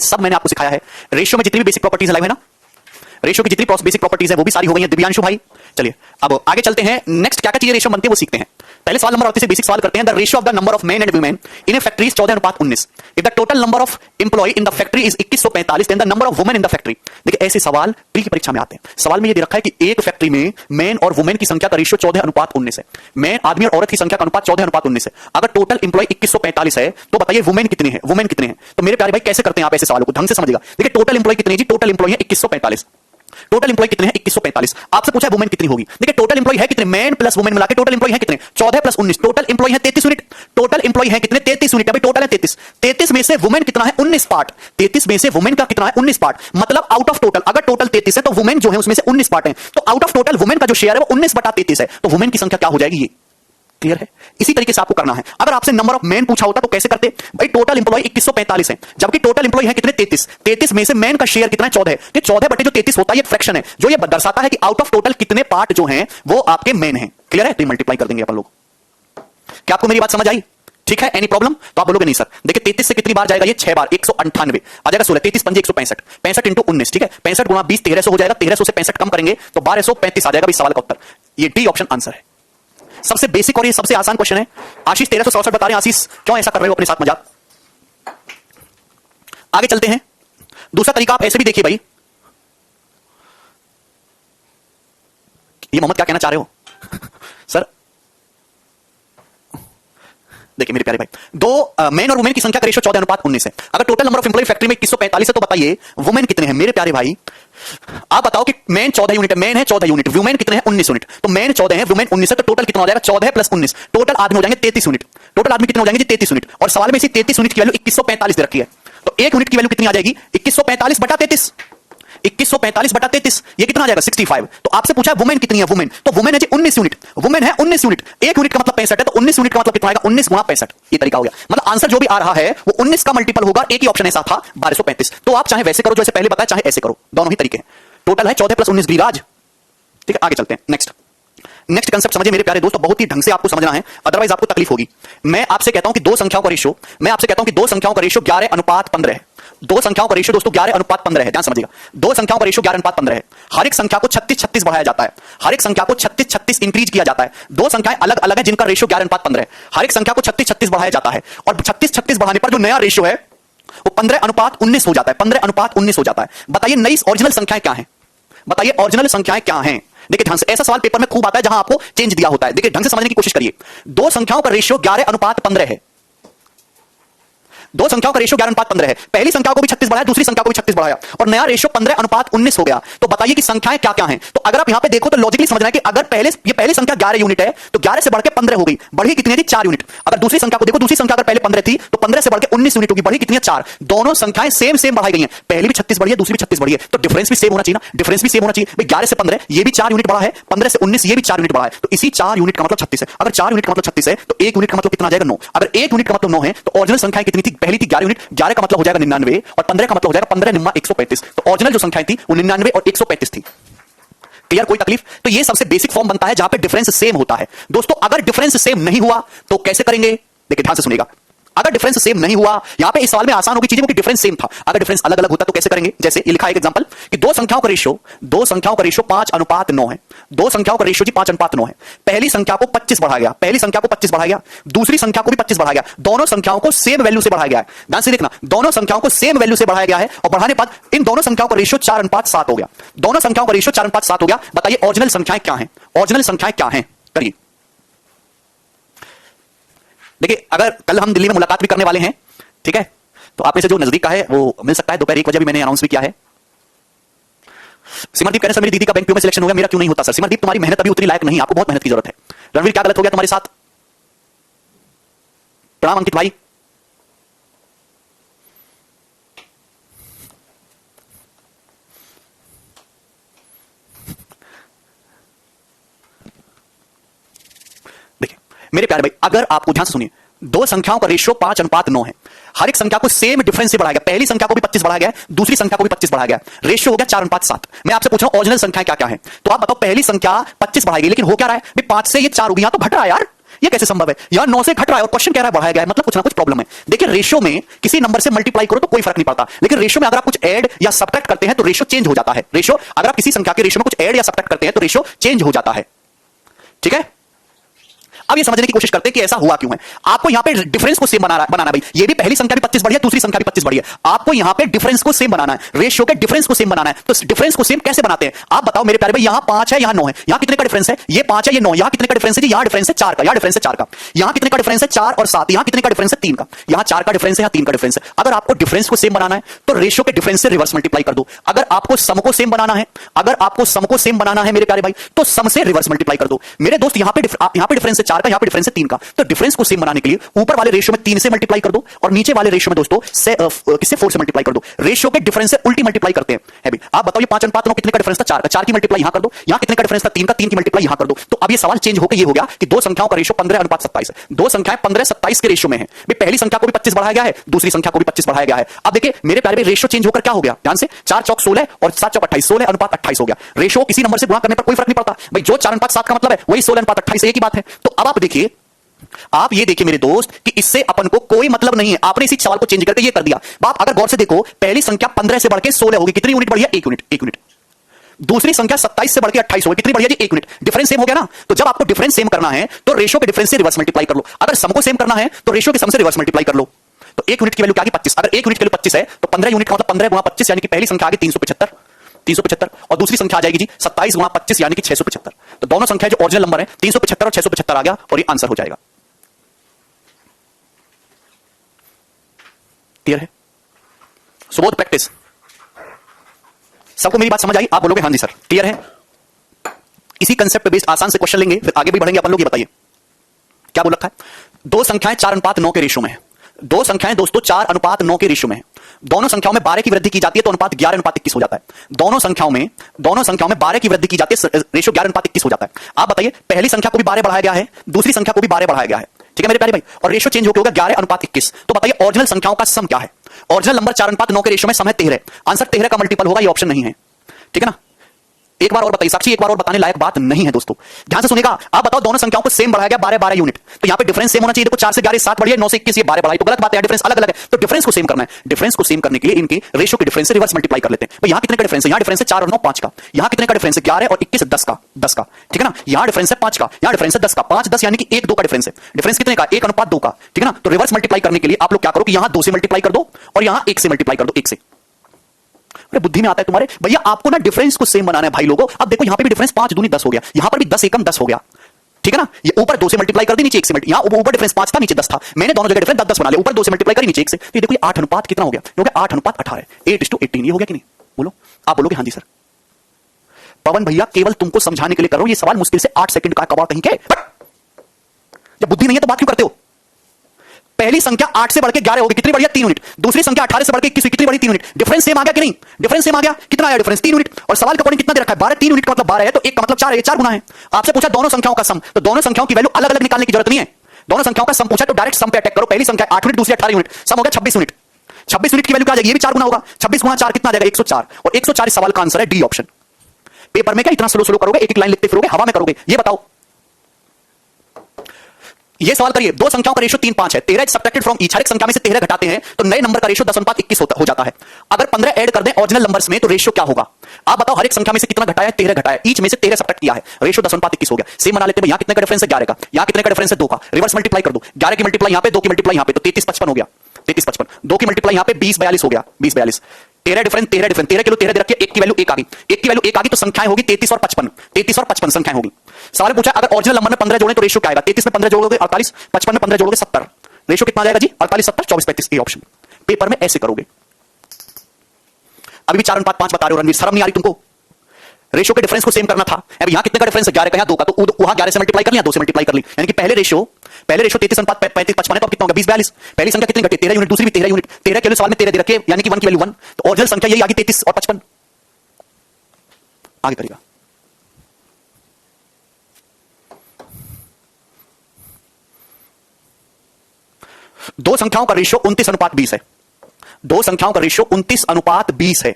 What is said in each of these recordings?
हैं सब मैंने आपको सिखाया है। रेशियो में जितनी भी बेसिक प्रॉपर्टीज लाइव है ना, रेशियो की जितनी बेसिक प्रॉपर्टीज है वो भी सारी हो गई है दिव्यांशु भाई। चलिए अब आगे चलते हैं, नेक्स्ट क्या क्या चीजें रेशियो बनती है वो सीखते हैं। पहले सवाल नंबर 38 से बेसिक सवाल करते हैं। The ratio of the number of men and women in a factory is 14:19। If the total number of employ in the factory is 2145 then the number of women in the factory. देखिए ऐसे सवाल pre की परीक्षा में आते हैं। सवाल में ये दे रखा है कि एक फैक्ट्री में मेन और वुमेन की संख्या का रेशियो 14:19 है। मेन आदमी और औरत की संख्या का अनुपात 14:19 है। अगर टोटल एम्प्लॉय 2145 है तो बताइए वुमेन कितनी है, वुमेन कितने हैं। तो मेरे प्यारे भाई कैसे करते हैं आप ऐसे सवालों को, ढंग से समझिएगा। देखिए टोटल एम्प्लॉय कितने हैं जी, टोटल एम्प्लॉय है 2145। टोटल एम्प्लॉय कितने हैं 2145। आपसे पूछा है वुमेन कितनी होगी। देखिए टोटल एम्प्लॉय है कितने, मेन प्लस वुमेन मिला के टोटल एम्प्लॉय है कितने, 14 + 19। टोटल एम्प्लॉय है 33 यूनिट। टोटल एम्प्लॉय है कितने, 33 यूनिट। अभी टोटल है 33। 33 में से वुमेन कितना है, 19 पार्ट। 33 में से वुमेन का कितना है, 19 पार्ट। मतलब आउट ऑफ टोटल, अगर टोटल 33 है तो वुमेन जो है उसमें से 19 पार्ट है। तो आउट ऑफ टोटल वुमेन का जो शेयर है वो 19/33 है। तो वुमेन की संख्या क्या हो जाएगी, ये क्लियर है। इसी तरीके से आपको करना है। अगर आपसे नंबर ऑफ मेन पूछा होता तो कैसे करते, भाई टोटल एम्प्लॉय 2145 है, जबकि टोटल एम्प्लॉय है कितने, 33। 33 में से मेन का शेयर कितना है, 14 है। कि 14/33 होता है, ये फ्रैक्शन है जो ये दर्शाता है कि आउट ऑफ टोटल कितने पार्ट जो हैं वो आपके मेन हैं। क्लियर है, तो मल्टीप्लाई कर देंगे अपन लोग। क्या आपको मेरी बात समझ आई, ठीक है। एनी प्रॉब्लम, तो आप बोलोगे नहीं सर। देखिए 33 से कितनी बार जाएगा, ये 6 बार, 198 आ जाएगा। 16 33 पंजे 165, 65 × 19, ठीक है। 65 × 20 1300 हो जाएगा। 1300 से 65 कम करेंगे तो 1235 आ जाएगा। इस सवाल का उत्तर ये डी ऑप्शन आंसर है। सबसे बेसिक और ये सबसे आसान क्वेश्चन है। आशीष 1367 बता रहे हैं। आशीष क्यों ऐसा कर रहे हो अपने साथ मजाक। आगे चलते हैं। दूसरा तरीका आप ऐसे भी देखिए भाई, ये मोहम्मद क्या कहना चाह रहे हो सर। देखिए मेरे प्यारे भाई, दो मेन और वुमेन की संख्या का रेशियो 14:19 है। अगर total number of employ factory में 2145 है तो बताइए वुमेन कितने हैं। मेरे प्यारे भाई आप बताओ कि मेन 14 यूनिट है, मेन है 14 यूनिट, वुमेन कितने हैं 19 यूनिट। तो मेन 14 है, वुमेन 19 है, तो टोटल कितना हो जाएगा 14 + 19। टोटल आदमी हो जाएंगे 33 यूनिट। टोटल आदमी कितने हो जाएंगे जी 33 यूनिट। और सवाल में इसी 33 यूनिट की वैल्यू 2145 दे रखी है। तो एक यूनिट की वैल्यू कितनी आ जाएगी, 2145/33। 2145/33 ये कितना आ जाएगा 65। तो आपसे पूछा है वुमेन कितनी है, वुमेन तो वुमेन है जी 19 यूनिट। वुमेन है 19 यूनिट, एक यूनिट का मतलब 65 है, तो 19 यूनिट का मतलब कितना आएगा 19 × 65। ये तरीका हो गया। मतलब आंसर जो भी आ रहा है वो 19 का मल्टीपल होगा। एक ही ऑप्शन ऐसा था 1235। तो आप चाहे वैसे करो जैसे पहले बताया, चाहे ऐसे करो, दोनों ही तरीके हैं। टोटल है 14 + 19 गिरिराज, ठीक है। आगे चलते हैं। नेक्स्ट कंसेप्ट समझिए मेरे प्यारे दोस्तों, बहुत ही ढंग से आपको समझना है, अदरवाइज आपको तकलीफ होगी। मैं आपसे कहता हूं कि दो संख्याओं का रेशियो 11:15 है। दो संख्याओं का रेशियो दोस्तों 11:15 है। ध्यान समझिएगा, दो संख्याओं का रेशियो 11:15 है। हर एक संख्या को 36-36 बढ़ाया जाता है। हर एक संख्या को 36-36 इंक्रीज किया जाता है। दो संख्याएं अलग अलग है जिनका रेशियो 11:15 है। हर एक संख्या को 36-36 बढ़ाया जाता है और 36-36 बढ़ाने पर जो नया रेशियो है वो 15:19 हो जाता है। 15:19 हो जाता है। बताइए नई ओरिजिनल संख्याएं क्या है, बताइए ओरिजिनल संख्याएं क्या हैं। देखिए ध्यान से, ऐसा सवाल पेपर में खूब आता है जहां आपको चेंज दिया होता है। देखिए ढंग से समझने की कोशिश करिए। दो संख्याओं का रेशियो 11:15 है। दो संख्याओं का रेशियो 11:15 है। पहली संख्या को भी 36 बढ़ाया, दूसरी संख्या को भी 36 बढ़ाया और नया रेशियो 15:19 हो गया। तो बताइए कि संख्याएं क्या क्या हैं। तो अगर आप यहां पे देखो तो लॉजिकली समझना है कि अगर पहली संख्या 11 यूनिट है तो 11 से बढ़ के 15 हो गई, बढ़ी कितनी है जी 4 यूनिट। अगर दूसरी संख्या को देखो, दूसरी संख्या अगर पहले 15 थी तो 15 से बढ़ के 19 यूनिट होगी, बढ़ी कितनी है 4। दोनों संख्याएं सेम बढ़ाई गई हैं। पहली भी 36 बढ़ी है, दूसरी भी 36 बढ़ी है, तो डिफरेंस भी सेम होना चाहिए ना। डिफरेंस भी सेम होना चाहिए। 11 से 15 ये भी 4 यूनिट बढ़ा है, 15 से 19 ये भी 4 यूनिट बढ़ा है, तो इसी 4 यूनिट का मतलब 36 है। अगर 4 यूनिट का मतलब 36 है तो 1 यूनिट का मतलब कितना आ जाएगा 9। अगर 1 यूनिट का मतलब 9 है तो ओरिजिनल संख्या कितनी थी, पहली थी 11 यूनिट, 11 का मतलब हो जाएगा 99 और 15 का मतलब हो जाएगा 15 × 135। तो ओरिजिनल जो संख्याएं थी वो 99 और 135 थी। क्लियर, कोई तकलीफ। तो ये सबसे बेसिक फॉर्म बनता है जहां पे डिफरेंस सेम होता है। दोस्तों अगर डिफरेंस सेम नहीं हुआ तो कैसे करेंगे, देखिए ध्यान से सुनिएगा। अगर डिफरेंस सेम नहीं हुआ, यहां पे इस सवाल में आसान होगी चीजें क्योंकि डिफरेंस सेम था। अगर डिफरेंस अलग अलग होता तो कैसे करेंगे, जैसे ये लिखा है एक एग्जांपल कि दो संख्याओं का रेशियो 5:9 है। दो संख्याओं का रेशियो जी 5:9 है। पहली संख्या को 25 बढ़ाया गया, पहली संख्या को 25 बढ़ाया गया, दूसरी संख्या को भी 25 बढ़ाया गया। दोनों संख्याओं को सेम वैल्यू से बढ़ाया गया है। ध्यान से देखना, दोनों संख्याओं को सेम वैल्यू से बढ़ाया गया है और बढ़ाने बाद इन दोनों संख्याओं का रेशियो 4:7 हो गया। दोनों संख्याओं का रेशियो 4:7 हो गया। बताइए ओरिजिनल संख्याएं क्या हैं, ओरिजिनल संख्याएं क्या हैं, करिए। देखिए अगर कल हम दिल्ली में मुलाकात भी करने वाले हैं, ठीक है, तो आप में से जो नजदीक का है वो मिल सकता है। दोपहर 1 बजे भी मैंने अनाउंस भी किया है। सिमरदीप कहने सर मेरी दीदी का बैंक पीओ में सिलेक्शन हो गया, मेरा क्यों नहीं होता सर। सिमरदीप तुम्हारी मेहनत अभी उतनी लायक नहीं, आपको बहुत मेहनत की जरूरत है। रणवीर क्या गलत हो गया तुम्हारे साथ, प्रणाम अंकित भाई। देखिए मेरे प्यारे भाई, अगर आपको ध्यान से सुनिए, दो संख्याओं का रेशियो 5:9 है। हर एक संख्या को सेम डिफरेंस से बढ़ाया गया। पहली संख्या को भी 25 बढ़ाया गया, दूसरी संख्या को भी 25 बढ़ाया गया, रेशियो हो गया 4:7। मैं आपसे पूछ रहा हूं ओरिजिनल संख्या क्या क्या है। तो आप बताओ पहली संख्या 25 बढ़ाई गई, लेकिन हो क्या रहा है, 5 से ये 4 हो गई, यहां तो घट रहा है यार। ये कैसे संभव है? यहां 9 से घट रहा है और क्वेश्चन कह रहा है बढ़ाया गया है, मतलब कुछ ना कुछ प्रॉब्लम है। देखिए रेशियो में किसी नंबर से मल्टीप्लाई करो तो कोई फर्क नहीं पड़ता, लेकिन रेशियो में अगर आप कुछ ऐड या सब्ट्रैक्ट करते हैं तो रेशियो चेंज हो जाता है। रेशियो अगर आप किसी संख्या के रेशियो में कुछ ऐड या सब्ट्रैक्ट करते हैं तो रेशियो चेंज हो जाता है। ठीक है, अब ये समझने की कोशिश करते हैं कि ऐसा हुआ क्यों है। आपको यहां पे डिफरेंस को सेम बनाना भाई, ये भी पहली संख्या भी 25 बढ़ी है, दूसरी संख्या भी 25 बढ़ी है, आपको यहां पे डिफरेंस को सेम बनाना है, रेशियो के डिफरेंस को सेम बनाना है। तो डिफरेंस को सेम कैसे बनाते हैं आप बताओ मेरे प्यारे भाई? यहां 5 है, यहां 9 है, यहां कितने का डिफरेंस है? ये 5 है, ये 9, यहां कितने का डिफरेंस है? यहां डिफरेंस है 4 का, यहां डिफरेंस है 4 का, यहां कितने का डिफरेंस है? 4 और 7, यहां कितने का डिफरेंस है? 3 का, यहां 4 का डिफरेंस है, यहां 3 का डिफरेंस है। अगर आपको डिफरेंस को सेम बनाना है तो रेशियो के डिफरेंस से रिवर्स मल्टीप्लाई कर दो। अगर आपको सम को सेम बनाना है, अगर आपको सम को सेम बनाना है मेरे प्यारे भाई, तो सम से रिवर्स मल्टीप्लाई कर दो। मेरे दोस्त यहां पे डिफरेंस है 4 का, यहां पे डिफरेंस है 3 का, तो डिफरेंस को सेम बनाने के लिए ऊपर वाले रेशियो में 3 से मल्टीप्लाई कर दो और नीचे वाले रेशियो में दोस्तों किससे 4 से मल्टीप्लाई कर दो। रेशियो के डिफरेंस से उल्टी मल्टीप्लाई करते हैं। है भी, आप बताओ ये 5:9 कितने का डिफरेंस था? 4 का, 4 की मल्टीप्लाई यहां कर दो। यहां कितने का डिफरेंस था? 3 का, 3 की मल्टीप्लाई यहां कर दो। तो अब ये सवाल चेंज होकर ये हो गया कि दो संख्याओं का रेशियो 15:27 है। दो संख्याएं 15:27 के रेशियो में है। पहली संख्या को भी 25 बढ़ाया गया है, दूसरी संख्या को भी 25 बढ़ाया गया है। अब देखिए मेरे प्यारे रेशियो चेंज होकर क्या हो गया? ध्यान से, 4 चौक 16 और 7 चौक 28, 16:28 हो गया। रेशियो किसी नंबर से गुणा करने पर कोई फर्क नहीं पड़ता भाई, जो 4:7 का मतलब है वही 16:28, एक ही बात है। तो अब आप देखिए, आप ये देखिए मेरे दोस्त कि इससे अपन को कोई मतलब नहीं है। आपने इसी सवाल को चेंज करके ये कर दिया। बाप अगर गौर से देखो, पहली संख्या 15 से बढ़ के 16 होगी, कितनी यूनिट बढ़ी है? 1 यूनिट, 1 यूनिट। दूसरी संख्या 27 से बढ़ के 28 होगी, कितनी बढ़ी है जी? 1 यूनिट। डिफरेंस सेम हो गया ना? तो जब आपको डिफरेंस सेम करना है तो रेशियो के डिफरेंस से रिवर्स मल्टीप्लाई कर लो। अगर सम को सेम करना है तो रेशियो के सम से रिवर्स मल्टीप्लाई कर लो। तो 1 यूनिट की वैल्यू क्या आ गई? 25। अगर 1 यूनिट की वैल्यू 25 है तो 15 यूनिट का मतलब 15 गुणा 25, यानी कि पहली संख्या आ गई 375, 375, और दूसरी संख्या आ जाएगी जी 27 गुणा 25 यानी कि 675। तो दोनों संख्या जो ओरिजिनल नंबर है 375 और 675 आ गया और ये आंसर हो जाएगा। क्लियर है? सुबोध प्रैक्टिस, सबको मेरी बात समझ आई? आप बोलोगे हां जी सर। क्लियर है? इसी कंसेप्ट पे बेस्ड आसान से क्वेश्चन लेंगे, फिर आगे भी बढ़ेंगे अपन लोग। ये बताइए क्या बोल रखा है? दो संख्याएं 4:9 के रेशियो में है। दो संख्याएं दोस्तों 4:9 के रेशियो में है। दोनों संख्याओं में 12 की वृद्धि की जाती है तो अनुपात 11:21 हो जाता है। दोनों संख्याओं में 12 की वृद्धि की जाती है, रेशियो 11:21 हो जाता है। आप बताइए, पहली संख्या को भी 12 बढ़ाया गया है, दूसरी संख्या को भी 12 बढ़ाया गया है। ठीक है मेरे प्यारे भाई, और रेशियो चेंज होकर होगा 11:21। तो बताइए ओरिजिनल संख्याओं का सम क्या है? ओरिजिनल नंबर 4:9 के रेशियो में सम है 13। आंसर 13 का मल्टीपल होगा, ये ऑप्शन नहीं है। ठीक है ना? एक बार और बताइए साक्षी, एक बार और बताने लायक बात नहीं है दोस्तों, ध्यान से सुनेगा। आप बताओ, दोनों संख्याओं को सेम बढ़ाया गया 12 यूनिट, तो यहां पे डिफरेंस सेम होना चाहिए। देखो 4 से 11 7 बढ़ी है, 9 से 21 ये 12 बढ़ाई, तो गलत बात है, डिफरेंस अलग अलग है। तो डिफरेंस को सेम करना है। डिफरेंस को सेम करने के लिए इनके रेशियो के डिफरेंस से रिवर्स मल्टीप्लाई कर लेते हैं। यहां कितने का डिफरेंस है? यहां डिफरेंस है 4 और 9 5 का। यहां कितने का डिफरेंस है? 11 और 21 10 का, 10 का। ठीक है ना? यहां डिफरेंस है 5 का, यहां डिफरेंस है 10 का। 5 10 यानी कि 1 2 का डिफरेंस है। डिफरेंस कितने का? 1:2 का। ठीक है ना? तो रिवर्स मल्टीप्लाई करने के लिए आप लोग क्या करो कि यहां 2 से मल्टीप्लाई कर दो और यहां 1 से मल्टीप्लाई कर दो, 1 से। अरे बुद्धि में आता है तुम्हारे भैया, आपको ना डिफरेंस को सेम बनाना है भाई लोगों। अब देखो यहां पे भी डिफरेंस 5 दूनी 10 हो गया, यहां पर भी 10 एकम 10 हो गया। ठीक है ना? ये ऊपर 2 से मल्टीप्लाई कर दी, नीचे 1 से मल्टीप्लाई। यहां ऊपर डिफरेंस 5 था, नीचे 10 था, मैंने दोनों जगह डिफरेंस 10 10 बना लिया। ऊपर 2 से मल्टीप्लाई करी, नीचे 1 से। तो ये देखो ये 8 अनुपात कितना हो गया? हो गया 8:18, 8:18। ये हो गया कि नहीं? बोलो, आप बोलोगे हां जी सर। पवन भैया केवल तुमको समझाने के लिए कर रहा हूं, ये सवाल मुश्किल से 8 सेकंड का कबाड़ कहीं के। जब बुद्धि नहीं है तो बात क्यों करते हो? पहली संख्या 8 से बढ़ के 11 होगी, कितनी बढ़ी है? 3 यूनिट। दूसरी संख्या 18 से बढ़ के 21, कितनी बढ़ी? 3 यूनिट। डिफरेंस सेम आ गया कि नहीं? डिफरेंस सेम आ गया। कितना आया डिफरेंस? 3 यूनिट। और सवाल के अकॉर्डिंग कितना दे रखा है? 12। 3 यूनिट का मतलब 12 है, तो 1 का मतलब 4 है, 4 गुना है। आपसे पूछा दोनों संख्याओं का सम, तो दोनों संख्याओं की वैल्यू अलग अलग निकालने की जरूरत नहीं है। दोनों संख्याओं का सम पूछा तो डायरेक्ट सम पे अटैक करो। पहली संख्या 8 यूनिट, दूसरी 18 यूनिट, सम हो गया 26 यूनिट। 26 यूनिट की वैल्यू क्या आ जाएगी? ये भी 4 गुना होगा। 26 गुना 4 कितना आ जाएगा? 104। और 104 इस सवाल का आंसर है डी ऑप्शन। पेपर में क्या इतना स्लो स्लो करोगे? एक एक लाइन लिखते फिरोगे, हवा में करोगे? ये बताओ। ये सवाल करिए, दो संख्याओं का रेशियो 3:5 है। 13 सब्ट्रैक्टेड फ्रॉम ईच, हर एक संख्या में से 13 घटाते हैं तो नए नंबर का रेशियो 10:21 हो जाता है। अगर 15 ऐड कर दें ओरिजिनल नंबर्स में तो रेशियो क्या होगा? आप बताओ, हर एक संख्या में से कितना घटाया है? 13 घटाया, ईच में से 13 सब्ट्रैक्ट किया है, रेशियो 10:21 हो गया। सेम बना लेते हैं। यहां कितने का डिफरेंस है? 11 का। यहां कितने का डिफरेंस है? 2 का। रिवर्स मल्टीप्लाई कर दो, 11 की मल्टीप्लाई यहां पे, 2 की मल्टीप्लाई यहां पे, तो 33 55 हो गया। 33 55, 2 की मल्टीप्लाई यहां पे 20 42 हो गया। 20 42, 13 डिफरेंस, 13 किलो 13 दे रखिए, 1 की वैल्यू 1 आ गई। 1 की वैल्यू 1 आ गई तो संख्याएं होगी 33 और 55। 33 और 55 संख्याएं होगी। सवाल पूछा अगर ओरिजिनल नंबर में 15 जोड़े तो रेशियो क्या आएगा? 33 में 15 जोड़ोगे 48, 55 में 15 जोड़ोगे 70। रेशियो कितना आ जाएगा जी? 48 70 24 35। A option. पेपर में ऐसे करोगे। अभी भी 4:5 बता रहे हो रणवीर, शर्म नहीं आ रही तुमको? रेशियो के डिफरेंस को सेम करना था। अब यहां कितने का डिफरेंस है? 11 का, यहां 2 का, तो वहां 11 से मल्टीप्लाई कर लिया, 2 से मल्टीप्लाई कर ली, यानी कि पहले रेशियो 33:35 55 है, तो कितना होगा? 20 42। पहली संख्या कितनी घटी? 13 यूनिट, दूसरी भी 13 यूनिट। 13 के लिए सवाल में 13 दे रखे, यानी कि 1 की वैल्यू 1, तो ओरिजिनल संख्या यही आ गई 33 और 55। आगे करिएगा। दो संख्याओं का रेशियो 29:20 है। दो संख्याओं का रेशियो 29:20 है।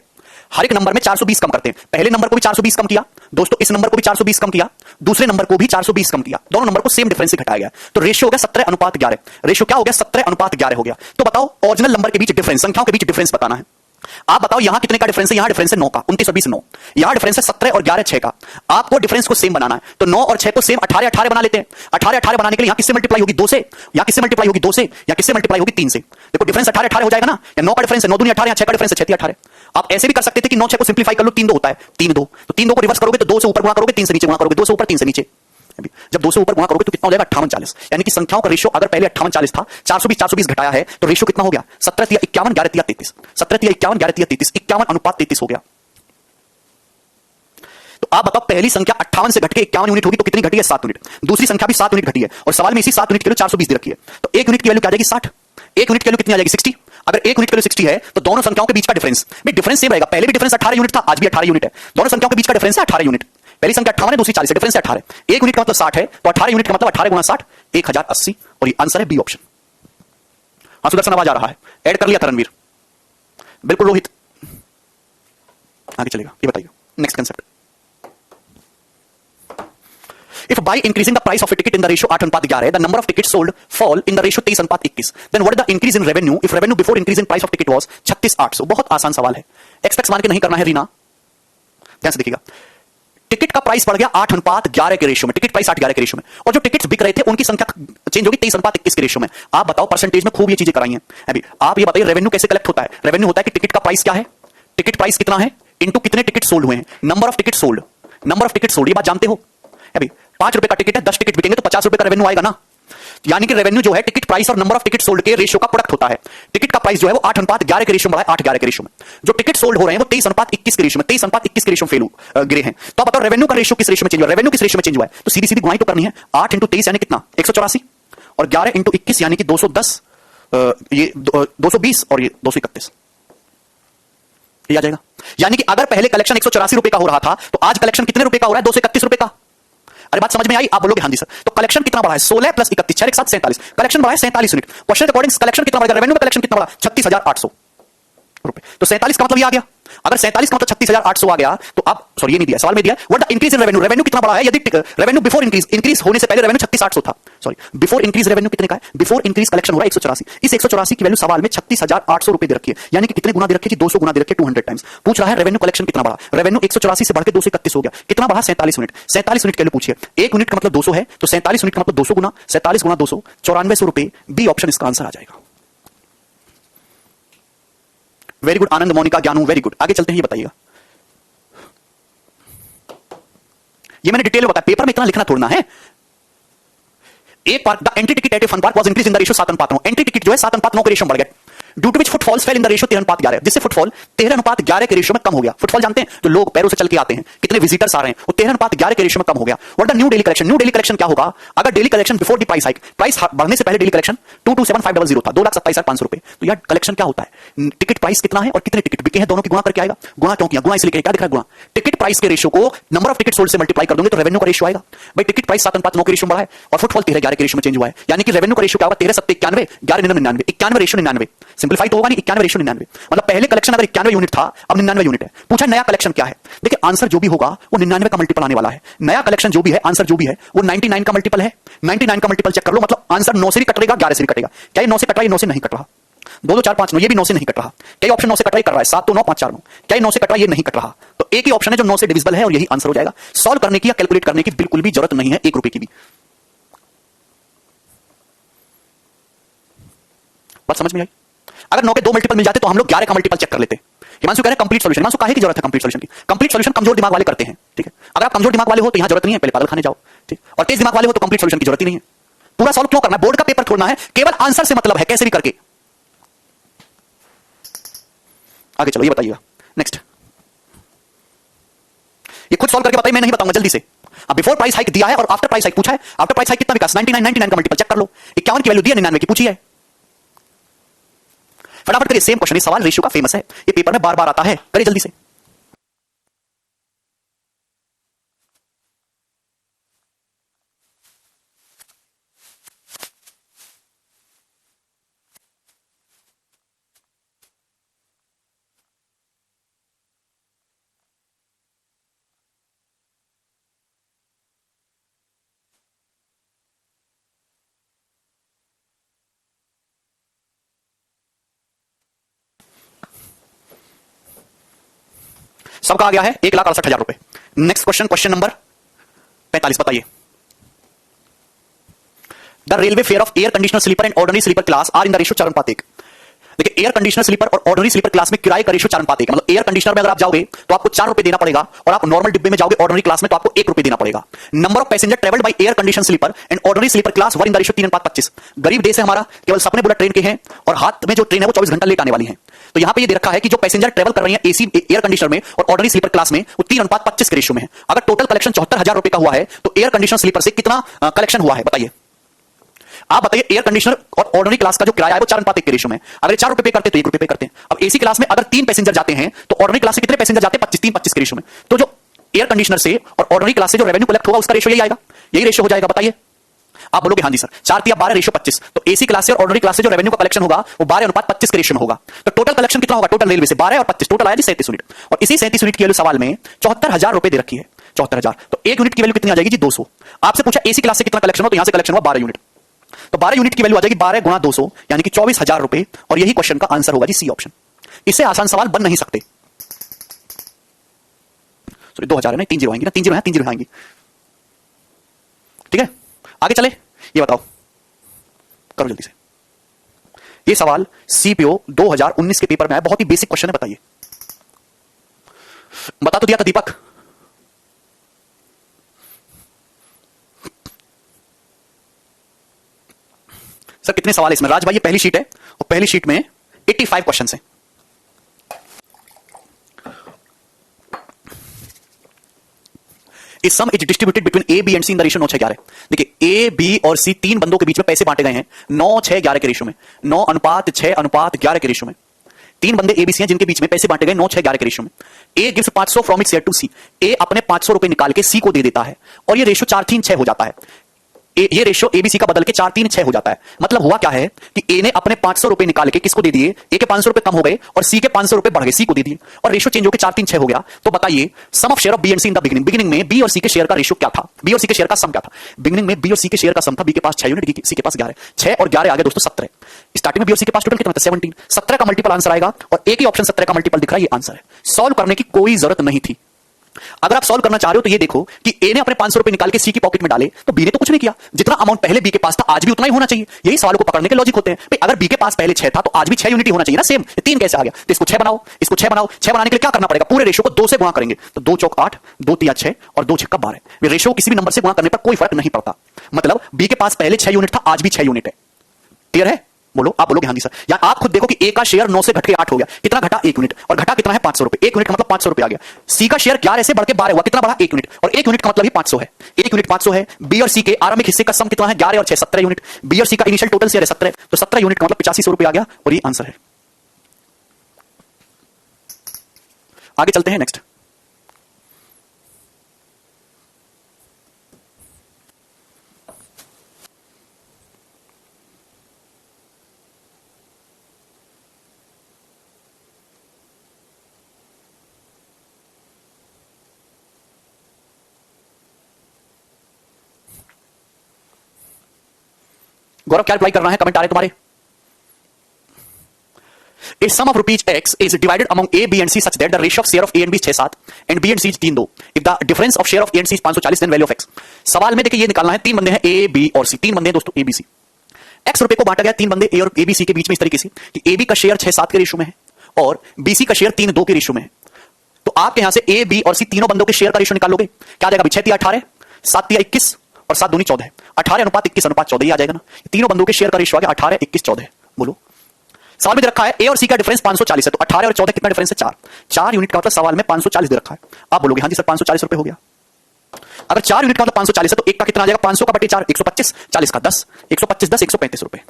हर एक नंबर में 420 कम करते हैं। पहले नंबर को भी 420 कम किया दोस्तों, इस नंबर को भी 420 कम किया, दूसरे नंबर को भी 420 कम किया, दोनों नंबर को सेम डिफरेंस से घटाया गया, तो रेशियो हो गया 17:11। रेशियो क्या हो गया? 17:11 हो गया। तो बताओ ओरिजिनल नंबर के बीच डिफरेंस, संख्याओं के बीच डिफरेंस बताना है। आप बताओ यहां कितने का डिफरेंस है? यहां डिफरेंस है 9 का, 29 और 20 9। यहां डिफरेंस है 17 और 11 6 का। आपको डिफरेंस को सेम बनाना है, तो 9 और 6 को सेम 18 18 बना लेते हैं। 18 18 बनाने के लिए यहां किससे मल्टीप्लाई होगी? 2 से, या किससे मल्टीप्लाई होगी? 2 से, या किससे मल्टीप्लाई होगी? 3 से। देखो डिफरेंस 18 18 हो जाएगा ना, या 9 का डिफरेंस है 9 दूनी 18, या 6 का डिफरेंस है 6 3 18। आप ऐसे भी कर सकते थे कि 9 6 को सिंपलीफाई कर लो, 3 2 होता है, 3 2, तो 3 2 को रिवर्स करोगे तो 2 से ऊपर गुणा करोगे, 3 से नीचे गुणा करोगे, 2 से ऊपर 3 से नीचे। जब 2 से ऊपर गुणा करोगे तो कितना हो जाएगा? 58 40। यानी कि संख्याओं का रेशियो अगर पहले 58 40 था, 420 घटाया है, तो रेशियो कितना हो गया? 17 3 51 11 3 33। 17 3 51 11 3 33, 51:33 हो गया। तो आप बताओ पहली संख्या 58 से घट के 51 यूनिट होगी तो कितनी घटी है? 7 यूनिट। दूसरी संख्या भी 7 यूनिट घटी है, और सवाल में इसी 7 यूनिट के लिए 420 दे रखी है, तो 1 यूनिट की वैल्यू क्या आ जाएगी? 60। 1 यूनिट की वैल्यू कितनी आ जाएगी? 60। अगर 1 यूनिट की वैल्यू 60 है तो दोनों संख्याओं के बीच का डिफरेंस भी डिफरेंस सेम रहेगा। पहले भी डिफरेंस 18 यूनिट था, आज भी 18 यूनिट है। दोनों संख्याओं के बीच का डिफरेंस है 18 यूनिट। पहली संख्या 58 है, दूसरी 40 है, डिफरेंस है 18। 1 यूनिट का मतलब 60 है, तो 18 यूनिट का मतलब 18 गुणा 60 1080, और ये आंसर है बी ऑप्शन। हाँ सुदर्शन आवाज आ रहा है, ऐड कर लिया था रणवीर, बिल्कुल रोहित, आगे चलेगा। ये बताइए next concept. If by increasing the price of a ticket in the ratio 8:11, the number of tickets sold fall in the ratio 23:21, then what is the increase in revenue if revenue before increase in price of ticket was 36,800? बहुत आसान सवाल है, expect मान के नहीं करना है रीना, ध्यान से देखिएगा। टिकट का प्राइस बढ़ गया 8:11 के रेशियो में, टिकट प्राइस 8:11 के रेशियो में, और जो टिकट्स बिक रहे थे उनकी संख्या चेंज होगी 23:21 के रेशियो में। आप बताओ परसेंटेज में खूब ये चीजें कराई हैं। अभी आप ये बताइए रेवेन्यू कैसे कलेक्ट होता है? रेवेन्यू होता है कि टिकट का प्राइस क्या है, टिकट प्राइस कितना है, इंटू कितने टिकट सोल्ड हुए हैं, number of ticket sold. Number of ticket sold ये बात जानते हो? अभी 5 रुपए का टिकट है, 10 टिकट बिकेंगे तो 50 रुपए का रेवेन्यू आएगा ना। यानी कि रेवेन्यू जो है टिकट प्राइस और नंबर ऑफ टिकट सोल्ड के रेशियो का प्रोडक्ट होता है। टिकट का प्राइस जो है वो 8:11 के रेशियो में बढ़ा है, 8:11 के रेशियो में। जो टिकट सोल्ड हो रहे हैं वो 23:21 के रेशियो में, 23:21 के रेशियो में फेल गिरे हैं। तो आप बताओ रेवेन्यू का रेशियो किस रेशियो में चेंज हुआ? रेवेन्यू किस रेशियो में चेंज हुआ है? तो सीधी सीधी गुणाई तो करनी है, 8 × 23 यानी कितना? 184, और 11 × 21 यानी कि 210, ये 220 और ये 231, ये आ जाएगा। यानी कि अगर पहले कलेक्शन 184 रुपए का हो रहा था तो आज कलेक्शन कितने रुपए का हो रहा है? 231 रुपए का। अरे बात समझ में आई? आप बोलोगे हाँ जी सर। तो कलेक्शन कितना बढ़ा है? 16 + 31 6 7 47, कलेक्शन बढ़ा है 47 यूनिट। क्वेश्चन अकॉर्डिंग कलेक्शन कितना बढ़ा? रेवेन्यू में कलेक्शन कितना बढ़ा? 36,800 रुपए। तो 47 का मतलब ये आ गया। अगर 47 का मतलब 36,800 आ गया तो आप सॉरी ये नहीं दिया, सवाल में दिया what the increase in revenue, revenue कितना बढ़ा है? यदि रेवेन्यू बिफोर इंक्रीज होने से पहले रेवेन्यू 36,800 था, सॉरी बिफोर इंक्रीज रेवेन्यू कितने का है? बिफोर इंक्रीज कलेक्शन हो रहा है 184, इस 184 की वैल्यू सवाल में 36,800 रुपए दे रखी है, यानी कि कितने गुना दे रखी है? 200 गुना दे रखी है, 200 टाइम्स। पूछ रहा है रेवेन्यू कलेक्शन कितना बढ़ा? रेवेन्यू 184 से बढ़ के 231 हो गया, कितना बढ़ा? 47 यूनिट। 47 यूनिट के लिए पूछिए, 1 यूनिट का मतलब 200 है, तो 47 यूनिट का मतलब 200 गुना 47 गुना 200, 9400 रुपए। बी ऑप्शन इसका आंसर आ जाएगा। वेरी गुड आनंद, मोनिका, ज्ञानू, वेरी गुड। आगे चलते हैं, ये बताइएगा। ये मैंने डिटेल में बताया, पेपर में इतना लिखना थोड़ना है। एक park the entry ticket at a fun park was increase in the ratio 7:9। Entry ticket जो है 7:9 के रेशियो में बढ़ गया, due to which footfalls fell in the ratio 13:11, जिससे फुटफॉल 13:11 के रेशियो में कम हो गया। फुटफॉल जानते हैं? तो लोग पैरों से चल के आते हैं, कितने विजिटर्स आ रहे हैं, वो 13:11 के रेशियो में कम हो गया। What the new daily collection, new daily collection क्या होगा? अगर daily collection before the price hike, price बढ़ने से पहले डेली कलेक्शन 227,500 था, 2,27,500 रुपए। तो यार कलेक्शन क्या होता है? टिकट प्राइस कितना है और कितने टिकट बिके हैं, दोनों की गुणा करके आएगा। गुणा क्यों किया? गुणा इसलिए क्या दिख रहा है? गुणा टिकट प्राइस के रेशियो को नंबर ऑफ टिकट सोल्ड से मल्टीप्लाई कर दोगे तो रेवेन्यू का रेशियो आएगा। भाई टिकट प्राइस 7:9 के रेशियो में बढ़ा है और फुटफॉल 13:11 के रेशियो में चेंज हुआ है, यानी कि रेवेन्यू का रेशियो क्या होगा? 13 7 91, 11 99, 91 रेशियो 99। सिंपलीफाई तो होगा नहीं, 91 रेशियो 99, मतलब पहले कलेक्शन अगर 91 यूनिट था, अब 99 यूनिट है। पूछा नया कलेक्शन क्या है? देखिए आंसर जो भी होगा वो 99 का मल्टीपल आने वाला है। नया कलेक्शन जो भी है, आंसर जो भी है वो 99 का मल्टीपल है। 99 का मल्टीपल चेक कर लो, मतलब आंसर 9 से भी कटेगा, 11 से भी कटेगा। क्या ये 9 से कट रहा है? 9 से नहीं कट रहा। 2 2 4 5 9, ये भी 9 से नहीं कट रहा। क्या ऑप्शन 9 से कट रहा है? कर रहा है। 7 2 9 5 4 9, क्या 9 से कट रहा है? ये नहीं कट रहा। तो एक ही ऑप्शन है जो 9 से डिविजिबल है और यही आंसर हो जाएगा। सॉल्व करने की या कैलकुलेट करने की बिल्कुल भी जरूरत नहीं है, 1 रुपए की भी। बात समझ में आई? अगर 9 के 2 मल्टीपल मिल जाते तो हम लोग 11 का मल्टीपल चेक कर लेते। हिमांशु कह रहे हैं कंप्लीट सॉल्यूशन। हिमांशु काहे की जरूरत है कंप्लीट सॉल्यूशन की? कंप्लीट सॉल्यूशन कमजोर दिमाग वाले करते हैं, ठीक है? अगर आप कमजोर दिमाग वाले हो तो यहां जरूरत नहीं है, पहले पागल खाने जाओ, ठीक? और तेज दिमाग वाले हो तो कंप्लीट सॉल्यूशन की जरूरत ही नहीं है। पूरा सॉल्व क्यों करना है? बोर्ड का पेपर छोड़ना है, केवल आंसर से मतलब है, कैसे भी करके। आगे चलो, ये बताइएगा नेक्स्ट। ये खुद सॉल्व करके बताइए, मैं नहीं बताऊंगा, जल्दी से। अब बिफोर प्राइस हाइक दिया है और आफ्टर प्राइस हाइक पूछा है। आफ्टर प्राइस हाइक कितना विकास? 99 99 का मल्टीपल चेक कर लो। 51 की वैल्यू दी है, 99 की पूछी है। फटाफट करिए, सेम क्वेश्चन, ये सवाल रेशियो का फेमस है, ये पेपर में बार बार आता है, करिए जल्दी से। सबका आ गया है 1,68,000 रुपए। नेक्स्ट क्वेश्चन, क्वेश्चन नंबर 45, बताइए। The railway fare of air conditioner sleeper and ordinary sleeper class are in the ratio 4:1। देखिए, एयर कंडीशनर स्लीपर और ऑर्डिनरी स्लीपर क्लास में किराए का रेशियो 4:1 है। मतलब एयर कंडीशनर में अगर आप जाओगे तो आपको 4 रुपए देना पड़ेगा, और आप नॉर्मल डिब्बे में जाओगे ऑर्डिनरी क्लास में तो आपको 1 रुपए देना पड़ेगा। Number of passenger travelled by air conditioner sleeper and ordinary sleeper class were in the ratio 3:25। गरीब देश है हमारा, केवल सपने बुलेट ट्रेन के हैं, और हाथ में जो ट्रेन है वो 24 घंटा लेट आने वाली है। तो यहां पे ये दे रखा है कि जो पैसेंजर ट्रेवल कर रही है एसी एयर कंडीशनर में और ऑर्डिनरी स्लीपर क्लास में, वो 3:25 के रेशियो में है। अगर टोटल कलेक्शन 74,000 रुपए का हुआ है तो एयर कंडीशनर स्लीपर से कितना कलेक्शन हुआ है, बताइए। आप बताइए, एयर कंडीशनर और ऑर्डिनरी क्लास का जो किराया है वो 4:1 के रेशियो में। अगर 4 रुपए पे करते तो 1 रुपए पे करते हैं। अब एसी क्लास में अगर 3 पैसेंजर जाते हैं तो ऑर्डिनरी क्लास से कितने पैसेंजर जाते हैं? 25 के रेशियो में। तो जो एयर कंडीशनर से और ऑर्डिनरी क्लास से जो रेवेन्यू कलेक्ट होगा उसका रेशियो यही आएगा, यही रेशियो हो जाएगा, बताइए। आप बोलोगे हाँ जी सर, 4×12 रेशियो 25। तो एसी क्लास से और ऑर्डिनरी क्लास से जो रेवेन्यू का कलेक्शन होगा वो 12:25 के रेशियो में होगा। तो टोटल कलेक्शन कितना होगा? टोटल रेलवे से 12 और 25, टोटल आया जी 37 यूनिट। और इसी 37 यूनिट की वैल्यू सवाल में 74,000 रुपए दे रखी है, 74,000। तो 1 यूनिट की वैल्यू कितनी आ जाएगी जी? 200। आपसे पूछा एसी क्लास से कितना कलेक्शन हो, तो यहां से कलेक्शन हुआ 12 यूनिट, तो 12 यूनिट की वैल्यू आ जाएगी 12 × 200, यानी कि 24,000 रुपए। और यही क्वेश्चन का आंसर होगा जी, सी ऑप्शन। इससे आसान सवाल बन नहीं सकते। सॉरी, 2000 है ना, 3 जीरो आएंगी ना, 3 जीरो है, 3 जीरो आएंगी। ठीक है, आगे चले। ये बताओ, करो जल्दी से। ये सवाल सीपीओ 2019 के पेपर में आया, बहुत ही बेसिक क्वेश्चन है, बताइए। बता तो दिया था दीपक। सर कितने सवाल है इसमें? राज भाई, ये पहली शीट है और पहली शीट में 85 क्वेश्चन हैं। इस sum is distributed between A B and C in the ratio 9:6:11। देखिए, ए बी और सी 3 बंदों के बीच में पैसे बांटे गए हैं 9:6:11 के रेशियो में, 9:6:11 के रेशियो में। 3 बंदे एबीसी हैं जिनके बीच में पैसे बांटे गए 9:6:11 के रेशियो में। A gives 500 from its share to C. A अपने 500 रुपए निकाल के सी को दे देता है, और ये रेशियो 4:3:6 हो जाता है। ये रेशियो एबीसी का बदल के 4:3:6 हो जाता है। मतलब हुआ क्या है कि ए ने अपने 500 रुपए निकाल के किसको दे दिए? ए के 500 रुपए कम हो गए और सी के 500 रुपए बढ़ गए, सी को दे दिए, और रेशियो चेंज होकर 4:3:6 हो गया। तो बताइए, sum of share of B and C in the beginning. Beginning में बी और सी के शेयर का रेशियो क्या था? बी और सी के शेयर का सम क्या था? बिगिनिंग में बी और सी के शेयर का सम था, बी के पास 6 यूनिट, सी के पास 11। 6 और 11 आ गए दोस्तों 17। स्टार्टिंग में बी और सी के पास टोटल कितना था? 17। 17 का मल्टीपल आंसर आएगा, और एक ही ऑप्शन 17 का मल्टीपल दिख रहा है, ये आंसर है। सॉल्व करने की कोई जरूरत नहीं थी। अगर आप सॉल्व करना चाह रहे हो तो ये देखो कि ए ने अपने 500 रुपए निकाल के सी की पॉकेट में डाले, तो बी ने तो कुछ नहीं किया। जितना अमाउंट पहले बी के पास था आज भी उतना ही होना चाहिए। यही सवाल को पकड़ने के लॉजिक होते हैं। भाई अगर बी के पास पहले 6 था तो आज भी 6 यूनिट ही होना चाहिए ना, सेम। 3 कैसे आ गया? तो इसको 6 बनाओ, इसको 6 बनाओ। 6 बनाने के लिए क्या करना पड़ेगा? पूरे रेशियो को 2 से गुणा करेंगे, तो 2 चौक 8, 2 तिया 6 और 2 छक्का 12। रेशियो किसी भी नंबर से गुणा करने पर कोई फर्क नहीं पड़ता। मतलब बी के पास पहले 6 यूनिट था, आज भी 6 यूनिट है। क्लियर है? बोलो, आप बोलोगे हाँ जी सर। या आप खुद देखो कि ए का शेयर 9 से घट के 8 हो गया, कितना घटा? 1 यूनिट। और घटा कितना है? 500 रुपए। 1 यूनिट का मतलब 500 रुपए आ गया। सी का शेयर 11 से बढ़ के 12 हुआ, कितना बढ़ा? 1 यूनिट। और 1 यूनिट का मतलब ही 500 है। 1 यूनिट 500 है। बी और सी के आरंभिक हिस्से का सम कितना है? 11 और 6 17 यूनिट। बी और सी का इनिशियल टोटल शेयर है 17, तो 17 यूनिट का मतलब 8500 रुपए आ गया, और ये आंसर है। आगे चलते हैं, नेक्स्ट। गौरव क्या रिप्लाई कर रहा है? कमेंट आ रहे तुम्हारे। A sum of rupees X is divided among A, B and C such that the ratio of share of A and B is 6-7 and B and C is 3-2. If the difference of share of A and C is 540, then value of X. सवाल में देखिए ये निकालना है, 3 बंदे हैं A, B और C, 3 बंदे हैं दोस्तों A, B, C। X रुपए को बांटा गया 3 बंदे A और A, B, C के बीच में इस तरीके से कि A, B का शेयर 6-7 के रेशियो में है और B, C का शेयर 3-2 के रेशियो में है। तो आपके यहां से A, B और C तीनों बंदों के शेयर का रेशियो निकालोगे, क्या आ जाएगा? 6×3 = 18, 7×3 = 21 और 7×2 = 14। 18:21:14 आ जाएगा ना। तीनों बंदों के शेयर का रेशियो आ गया 18:21:14। बोलो, सवाल में दे रखा है ए और सी का डिफरेंस 540 है, तो 18 और 14 कितना डिफरेंस है? 4 यूनिट का मतलब सवाल में 540 दे रखा है। आप बोलोगे हाँ जी सर 540 रुपए हो गया। अगर 4 यूनिट का मतलब 540 है तो एक का कितना आ जाएगा? 500 का बटे 4 125, 40 का 10, 125 10 135 रुपए।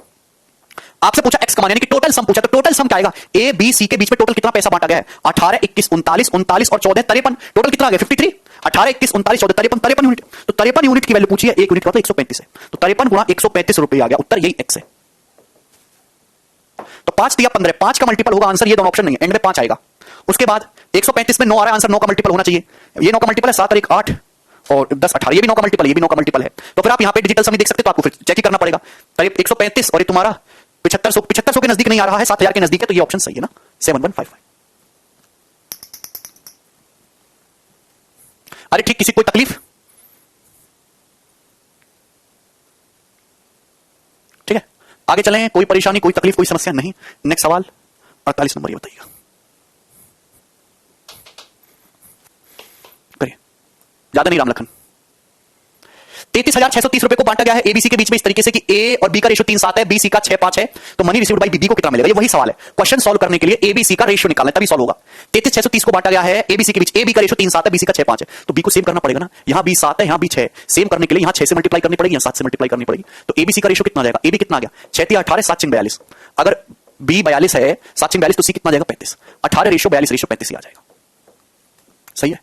आपसे पूछा एक्स कमाने, यानी कि टोटल सम पूछा, तो टोटल सम क्या आएगा? ए बी सी के बीच में टोटल कितना पैसा बांटा गया है? 18 21 39 39 और 14 53। टोटल कितना आ गया? 53। 18 21 39 14 53 53 यूनिट। तो 53 यूनिट की वैल्यू पूछी है, 1 यूनिट का मतलब 135 है, तो 53 गुणा 135 रुपए आ गया। उत्तर यही एक्स है। तो 5×3 = 15, 5 का मल्टीपल होगा आंसर, ये दोनों ऑप्शन नहीं है, एंड में 5 आएगा। उसके बाद 135 में 9 आ रहा है आंसर, 9 का मल्टीपल होना चाहिए। ये 9 का मल्टीपल है, 7 और 1 8 और 10 18, ये भी 9 का मल्टीपल है, ये भी 9 का मल्टीपल है। तो फिर आप यहां पे डिजिटल सम देख सकते हो, तो आपको फिर चेक ही करना पड़ेगा। 135 और ये तुम्हारा 7500 के नजदीक नहीं आ रहा है, 7000 के नजदीक है, तो ये ऑप्शन सही है ना, 7155। अरे ठीक, किसी कोई तकलीफ? ठीक है, आगे चलें। कोई परेशानी, कोई तकलीफ, कोई समस्या नहीं? नेक्स्ट सवाल 48 नंबर, ये बताइएगा। करिए, ज्यादा नहीं राम लखन। 33,630 रुपए को बांटा गया है एबीसी के बीच में इस तरीके से कि ए और बी का रेशियो 3:7 है, बी सी का 6:5 है, तो मनी रिसीव्ड बाय बी को कितना मिलेगा? ये वही सवाल है। क्वेश्चन सॉल्व करने के लिए एबीसी का रेशियो निकालना है, तभी सॉल्व होगा। 33,630 को बांटा गया है एबीसी के बीच, ए बी का रेशियो 3:7 है, बी सी का 6:5 है, तो बी को सेम करना पड़ेगा ना। यहां बी 7 है, यहां बी 6, सेम करने के लिए यहां 6 से मल्टीप्लाई करनी पड़ेगी, यहां 7 से मल्टीप्लाई करनी पड़ेगी। तो एबीसी का रेशियो कितना आ जाएगा? एबी कितना आ गया? 6 3 18, 7 6 42। अगर बी 42 है, 7 6 42, तो सी कितना आ जाएगा? 35। 18 रेशियो 42 रेशियो 35 ही आ जाएगा। सही है?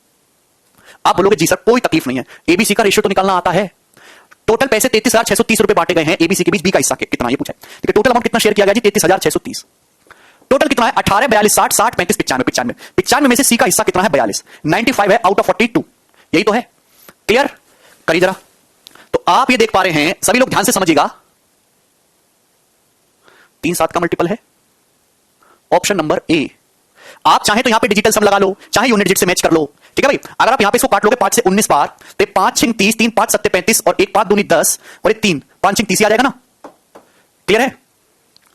आप बोलोगे जी सर कोई तकलीफ नहीं है, एबीसी का रेशियो तो निकालना आता है। टोटल पैसे 33,630 रुपए बांटे गए हैं एबीसी के बीच, बी का हिस्सा कितना ये पूछा है। ठीक है, टोटल अमाउंट कितना शेयर किया गया जी? 33,630। टोटल कितना है? 18 42 60 60 35 95 95 में से सी का हिस्सा कितना है? 42। 95 है आउट ऑफ 42, यही तो है। क्लियर? करिए जरा। तो आप ये देख पा रहे हैं, सभी लोग ध्यान से समझिएगा, 3/7 का मल्टीपल है ऑप्शन नंबर ए। आप चाहे तो यहां पे डिजिटल सम लगा लो, चाहे यूनिट डिजिट से मैच कर लो। ठीक है भाई, अगर आप यहां पे इसको काट लोगे 5 से 19 बार, तो 5 6 30, 3 5 7 35 और 1 5 2 10 और 1 3 5 6 30 आ जाएगा ना। क्लियर है?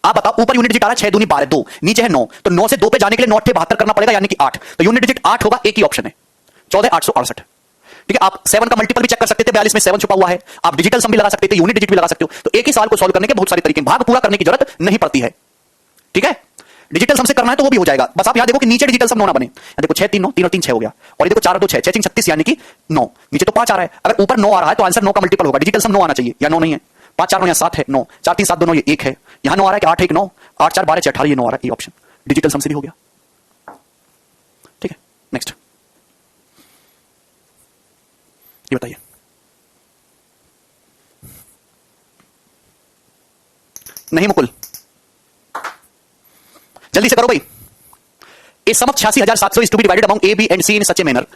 आप बताओ, ऊपर यूनिट डिजिट आ रहा है 6 2 12 2, नीचे है 9, तो 9 से 2 पे जाने के लिए 9 72 करना पड़ेगा, यानी कि 8। तो यूनिट डिजिट 8 होगा, एक ही ऑप्शन है 14,868। ठीक है, आप 7 का मल्टीपल भी चेक कर सकते थे, 42 में 7 छुपा हुआ है। आप डिजिटल सम भी लगा सकते थे, यूनिट डिजिट भी लगा सकते हो। तो एक ही सवाल को सॉल्व करने के बहुत सारे तरीके, भाग पूरा करने की जरूरत नहीं पड़ती है। ठीक है, डिजिटल सम से करना है तो वो भी हो जाएगा। बस आप यहां देखो कि नीचे डिजिटल सम 9 ना बने। देखो 6 3 9, 3 और 3 6 हो गया, और ये देखो 4 और 2 6, 6 3 36, यानी कि 9। नीचे तो 5 आ रहा है, अगर ऊपर 9 आ रहा है तो आंसर 9 का मल्टीपल होगा। डिजिटल सम 9 आना चाहिए, या 9 नहीं है। 5 4 9 यहाँ 7 है, 9 4 3 7 2 9, ये 1 है। यहां 9 आ रहा है कि 8 1 9, 8 4 12 6 18, ये 9 आ रहा है, ये ऑप्शन डिजिटल सम से भी हो गया। ठीक है, नेक्स्ट ये बताइए। नहीं मुकुल, जल्दी से करो भाई। A sum of 86,700 is to be divided among A B and C in such a manner.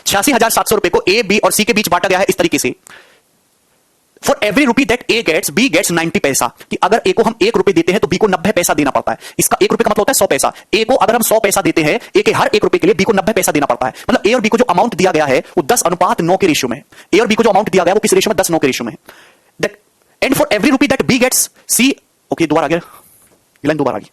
86,700 रुपए को ए बी और सी के बीच बांटा गया है इस तरीके से। For every rupee that A gets, B gets 90 पैसा। कि अगर ए को हम 1 रुपए देते हैं तो बी को 90 पैसा देना पड़ता है। इसका 1 रुपए का मतलब होता है 100 पैसा। ए को अगर हम 100 पैसा देते हैं, ए के हर 1 रुपए के लिए बी को 90 पैसा देना पड़ता है। मतलब ए और बी को जो अमाउंट दिया गया है वो 10:9 के रेशियो में है। ए और बी को जो अमाउंट दिया गया वो किस रेशियो में? 10:9 के रेशियो में है। And for every rupee that B gets, C, okay दोबारा आ गया, लाइन दोबारा आ गई।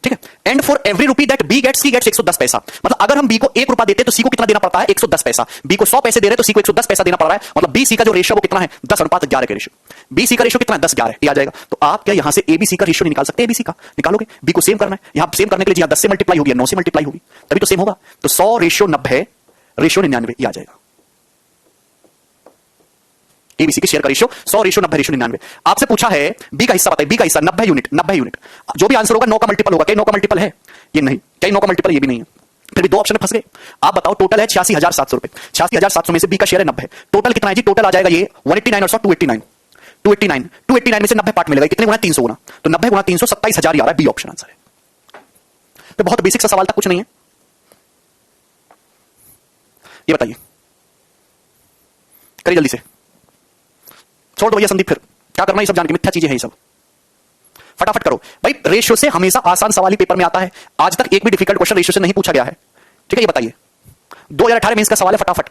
ठीक है, and for every rupee that B gets, C gets 110 पैसा। मतलब अगर हम बी को 1 रुपया देते हैं तो सी को कितना देना पड़ता है? 110 पैसा। बी को 100 पैसे दे रहे हैं तो सी को 110 पैसा देना पड़ रहा है। मतलब बी सी का जो रेशियो वो कितना है? 10:11 के रेशियो। बी सी का रेशियो कितना है? 10:11, ये आ जाएगा। तो आप क्या यहां से एबीसी का रेशियो निकाल सकते हैं? एबीसी का निकालोगे, बी को सेम करना है। यहां सेम करने के लिए 10 से मल्टीप्लाई होगी, 9 से मल्टीप्लाई होगी, तभी तो सेम होगा। तो 100 रेशियो 90 रेशियो 99, ये आ जाएगा। एबीसी के शेयर का रेशियो 100 रेशियो 90 रेशियो 99। आपसे पूछा है बी का हिस्सा बताइए, बी का हिस्सा 90 यूनिट, 90 यूनिट। जो भी आंसर होगा 9 का मल्टीपल होगा। क्या 9 का मल्टीपल है? ये नहीं। क्या 9 का मल्टीपल? ये भी नहीं है। फिर भी 2 ऑप्शन में फंस गए। आप बताओ, टोटल है 86,700 रुपए। 86,700 में से बी का शेयर है 90। टोटल कितना है जी? टोटल आ जाएगा ये 189 और 289, 289 में से 90 पार्ट मिलेगा। कितने गुना? 300 गुना। तो 90 गुना 300, 27,000 आ रहा है, बी ऑप्शन आंसर है। तो बहुत बेसिक सा सवाल था, कुछ नहीं है। ये बताइए, करिए जल्दी से, छोड़ दो भैया संदीप, फिर क्या करना है? ये सब जान के मिथ्या चीजें हैं ये सब, फटाफट करो भाई। रेशियो से हमेशा आसान सवाल ही पेपर में आता है। आज तक एक भी डिफिकल्ट क्वेश्चन रेशियो से नहीं पूछा गया है। ठीक है, ये बताइए, 2018 मेंस का सवाल है, फटाफट।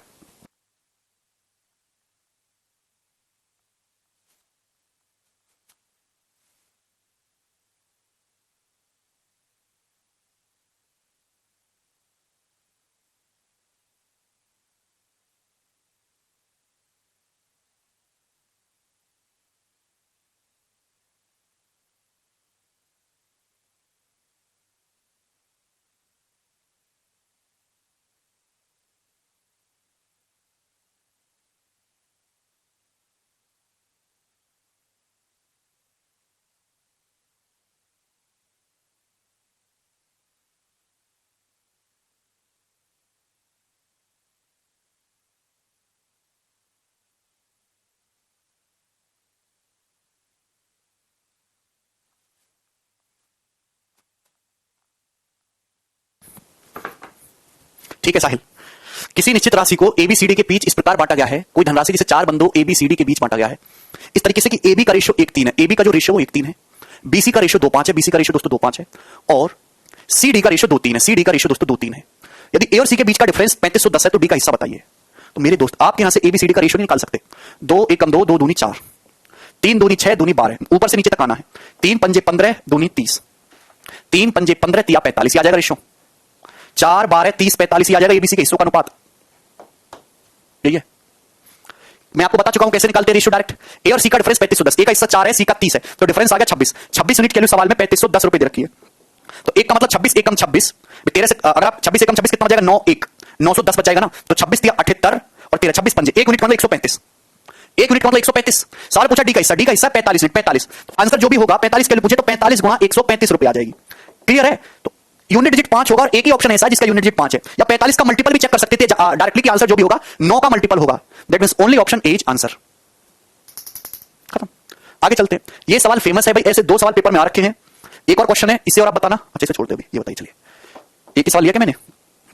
ठीक है साहिल, किसी निश्चित राशि को एबीसीडी के बीच इस प्रकार बांटा गया है। कोई धनराशि जिसे 4 बंदों एबीसीडी के बीच बांटा गया है इस तरीके से कि एबी का रेशियो 1:3 है। एबी का जो रेशियो वो 1:3 है। बीसी का रेशियो 2:5 है। बीसी का रेशियो दोस्तों 2:5 है। और सी डी का रेशियो 2-3 है, सी डी का रेशियो दोस्तों 2-3 है। यदि ए और सी के बीच का डिफरेंस 3510 है तो डी का हिस्सा बताइए। तो मेरे दोस्त आपके यहां से एबीसीडी का रेशियो नहीं निकाल सकते। 2 एकम 2, 2 दूनी 4, 3 दूनी 6, दूनी 12, ऊपर से नीचे तक आना है। 3 पंजे 15, दूनी 30, 3 पंजे 15, 3 45 आ जाएगा रेशियो। 4 12 30 45 आ जाएगा एबीसी के हिस्सों का अनुपात। ठीक है, मैं आपको बता चुका हूं कैसे निकालते हैं रेशियो डायरेक्ट। ए और सी का डिफरेंस 3510, ए का हिस्सा 4 है, सी का 30 है, तो डिफरेंस आ गया 26। 26 यूनिट के लिए सवाल में 3510 रुपए दे रखी है। तो एक का मतलब 26 एकम 26, 13 से अगर आप 26 एकम 26 कितना हो जाएगा 9 1 910 बचाएगा ना, तो 26 दिया 78 और 13 26 पंजे 1 यूनिट का मतलब 135, 1 यूनिट का मतलब 135। सवाल पूछा डी का हिस्सा, डी का हिस्सा 45 यूनिट, 45, तो आंसर जो भी होगा 45 के लिए पूछे तो 45 गुणा 135 रुपए आ जाएगी। क्लियर है? तो यूनिट डिजिट 5 होगा और एक ही ऑप्शन ऐसा है जिसका यूनिट डिजिट 5 है, या 45 का मल्टीपल भी चेक कर सकते थे डायरेक्टली कि आंसर जो भी होगा 9 का मल्टीपल होगा। That means only option A is answer. खत्म, आगे चलते हैं। ये सवाल फेमस है भाई, ऐसे 2 सवाल पेपर में आ रखे हैं। एक और क्वेश्चन है, इसे और आप बताना। अच्छे से छोड़ दो, ये बताइए। चलिए, एक ही सवाल लिया क्या मैंने?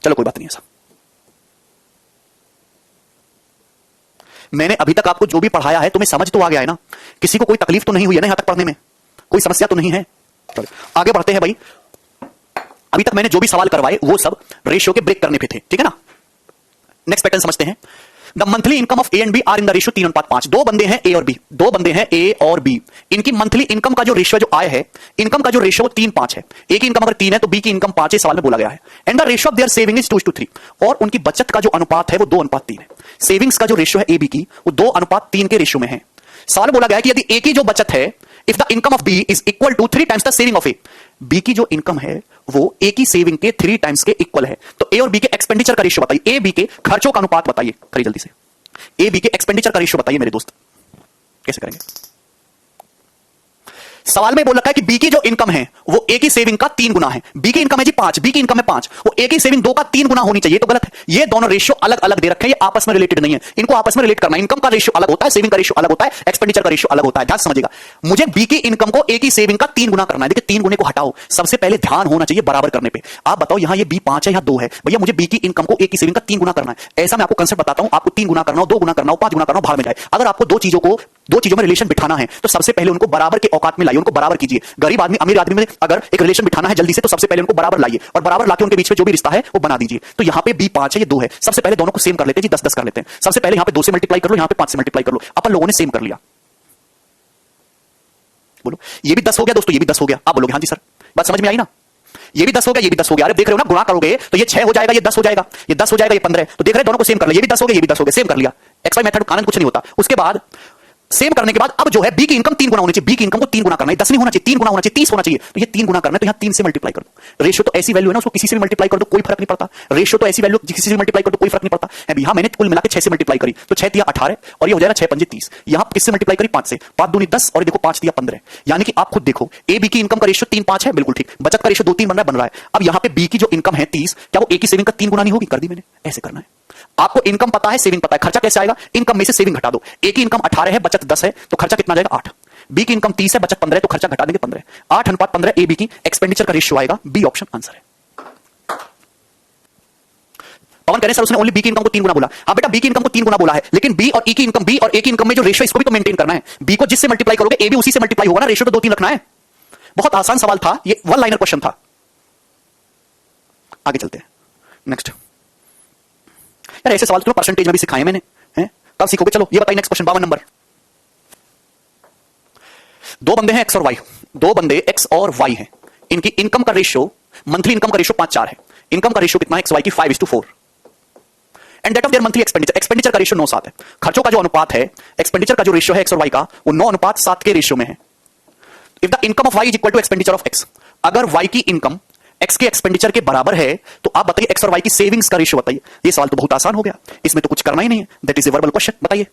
चलो कोई बात नहीं, ऐसा मैंने अभी तक आपको जो भी पढ़ाया है तुम्हें समझ तो आ गया है ना? किसी को कोई तकलीफ तो नहीं हुई है ना यहां तक पढ़ने में? कोई समस्या तो नहीं है? चलो आगे बढ़ते हैं भाई। अभी तक मैंने जो भी सवाल करवाए वो सब रेशियो के ब्रेक करने पे थे, ठीक है ना? नेक्स्ट पैटर्न समझते हैं। The monthly income of A and B are in the ratio 3:5। दो बंदे हैं ए और बी, दो बंदे हैं ए और बी। इनकी मंथली इनकम का जो रेशियो जो आय है, इनकम का जो रेशियो 3:5 है। ए की इनकम अगर 3 है तो बी की इनकम 5 है, सवाल में बोला गया है। And the ratio of their saving is 2:3, और उनकी बचत का जो अनुपात है वो 2:3 है। सेविंग्स का जो रेशियो है ए बी की वो 2:3 के रेशियो में है। सवाल बोला गया है कि यदि ए की जो बचत है, if the income of B is equal to 3 times the saving of A, B की जो इनकम है वो ए की सेविंग के 3 टाइम्स के इक्वल है, तो ए और बी के एक्सपेंडिचर का रेशियो बताइए, ए बी के खर्चों का अनुपात बताइए। करिए जल्दी से, ए बी के एक्सपेंडिचर का रेशियो बताइए मेरे दोस्त, कैसे करेंगे? सवाल में बोल रखा है कि बी की जो इनकम है वो ए की सेविंग का 3 गुना है। बी की इनकम है जी 5, बी की इनकम है 5, वो ए की सेविंग 2 का 3 गुना होनी चाहिए, तो गलत है। ये दोनों रेशियो अलग अलग दे रखे हैं, ये आपस में रिलेटेड नहीं है, इनको आपस में रिलेट करना है। इनकम का रेशियो अलग होता है, सेविंग का रेशियो अलग होता है, एक्सपेंडिचर का रेशियो अलग होता है। ध्यान समझिएगा, मुझे बी की इनकम को ए की सेविंग का 3 गुना करना है। देखिए 3 गुने को हटाओ, सबसे पहले ध्यान होना चाहिए बराबर करने पे। आप बताओ यहां ये बी 5 है, यहां 2 है, भैया मुझे बी की इनकम को ए की सेविंग का 3 गुना करना है। ऐसा मैं आपको कंसेप्ट बताता हूं, आपको 3 गुना करना हो, 2 गुना करना हो, 5 गुना करना हो, भाड़ में जाए। अगर आपको दो चीजों में रिलेशन बिठाना है तो सबसे पहले उनको बराबर के औकात में लाइए, उनको बराबर कीजिए। गरीब आदमी अमीर आदमी में अगर एक रिलेशन बिठाना है जल्दी से, तो सबसे पहले उनको बराबर लाइए और बराबर लाके उनके बीच में जो भी रिश्ता है वो बना दीजिए। तो यहां पे बी 5 है, ये 2 है, सबसे पहले दोनों को सेम कर लेते हैं जी, 10-10 कर लेते हैं। सबसे पहले यहां पे 2 से मल्टीप्लाई कर लो, यहां पे 5 से मल्टीप्लाई कर लो। अपन लोगों ने सेम कर लिया, बोलो ये भी 10 हो गया दोस्तों, ये भी 10 हो गया। आप बोलोगे हाँ जी सर, बात समझ में आई ना? ये भी 10 हो गया, ये भी 10 हो गया। अरे देख रहे हो ना, गुणा करोगे तो ये 6 हो जाएगा, ये 10 हो जाएगा, ये 10 हो जाएगा, ये 15। तो देख रहे दोनों को सेम कर लिया, ये भी 10 हो गया, ये भी 10 हो गया, सेम कर लिया। एक्स वाई मेथड का कुछ नहीं होता। उसके बाद सेम करने के बाद अब जो है बी की इनकम 3 गुना होनी चाहिए, बी की इनकम को 3 गुना करना है, 10 नहीं होना चाहिए, 3 गुना होना चाहिए, 30 होना चाहिए। तो ये 3 गुना करना है, तो यहां 3 से मल्टीप्लाई कर दो। रेशियो तो ऐसी वैल्यू है ना, उसको किसी से भी मल्टीप्लाई कर दो कोई फर्क नहीं पड़ता। रेशियो तो ऐसी वैल्यू किसी से मल्टीप्लाई कर दो कोई फर्क नहीं पड़ता है। यहां मैंने कुल मिला के 6 से मल्टीप्लाई करी, तो 6 दिया 18 और ये हो जाएगा 6 पंजे 30। यहां किससे मल्टीप्लाई करी? 5 से, 5 दूनी 10 और देखो 5 दिया 15। यानी कि आप खुद देखो, ए बी की इनकम का रेशियो 3:5 है, बिल्कुल ठीक। बचत का रेशियो 2-3 बन रहा है। अब यहां पे बी की जो इनकम है 30, क्या वो ए की सेविंग का 3 गुना नहीं होगी? कर दी मैंने, ऐसे करना है। आपको इनकम पता है, सेविंग पता है, खर्चा कैसे आएगा? इनकम में से सेविंग घटा दो। ए की इनकम 18 है, बचत 10 है, तो खर्चा कितना जाएगा? 8। बी की इनकम 30 है, बचत 15 है, तो खर्चा घटा देंगे 15। 8:15 ए बी की एक्सपेंडिचर का रेशियो आएगा, बी ऑप्शन आंसर है। पवन कह रहे सर उसने ओनली बी की इनकम को 3 गुना बोला। हाँ बेटा, बी की इनकम को 3 गुना बोला है, लेकिन बी और ई की इनकम, बी और ए की इनकम में जो रेशियो इसको भी तो मेंटेन करना है। बी को जिससे मल्टीप्लाई करोगे ए भी उसी से मल्टीप्लाई होगा ना, रेशियो तो 2-3 रखना है। बहुत आसान सवाल था ये, वन लाइनर क्वेश्चन था। आगे चलते हैं नेक्स्ट। यार ऐसे सवाल तो परसेंटेज में भी सिखाए मैंने, हैं? कब सीखोगे? चलो ये बताइए नेक्स्ट क्वेश्चन, 52 नंबर। दो बंदे हैं एक्स और वाई, दो बंदे एक्स और वाई हैं। इनकी इनकम का रेशियो, मंथली इनकम का रेशियो 5-4 है। इनकम का रेशियो कितना है? एक्स वाई की 5:4। And that of their monthly expenditure, expenditure का रेशियो 9:7 है। खर्चों का जो अनुपात है, एक्सपेंडिचर का जो रेशियो है एक्स और वाई का, वो 9:7 के रेशियो में है। If the income of Y is equal to expenditure of X, अगर वाई की इनकम एक्स के एक्सपेंडिचर के बराबर है तो आप बताइए एक्स और वाई की सेविंग्स का रेशियो बताइए। ये सवाल तो बहुत आसान हो गया, इसमें तो कुछ करना ही नहीं है, that is a verbal question. बताइए,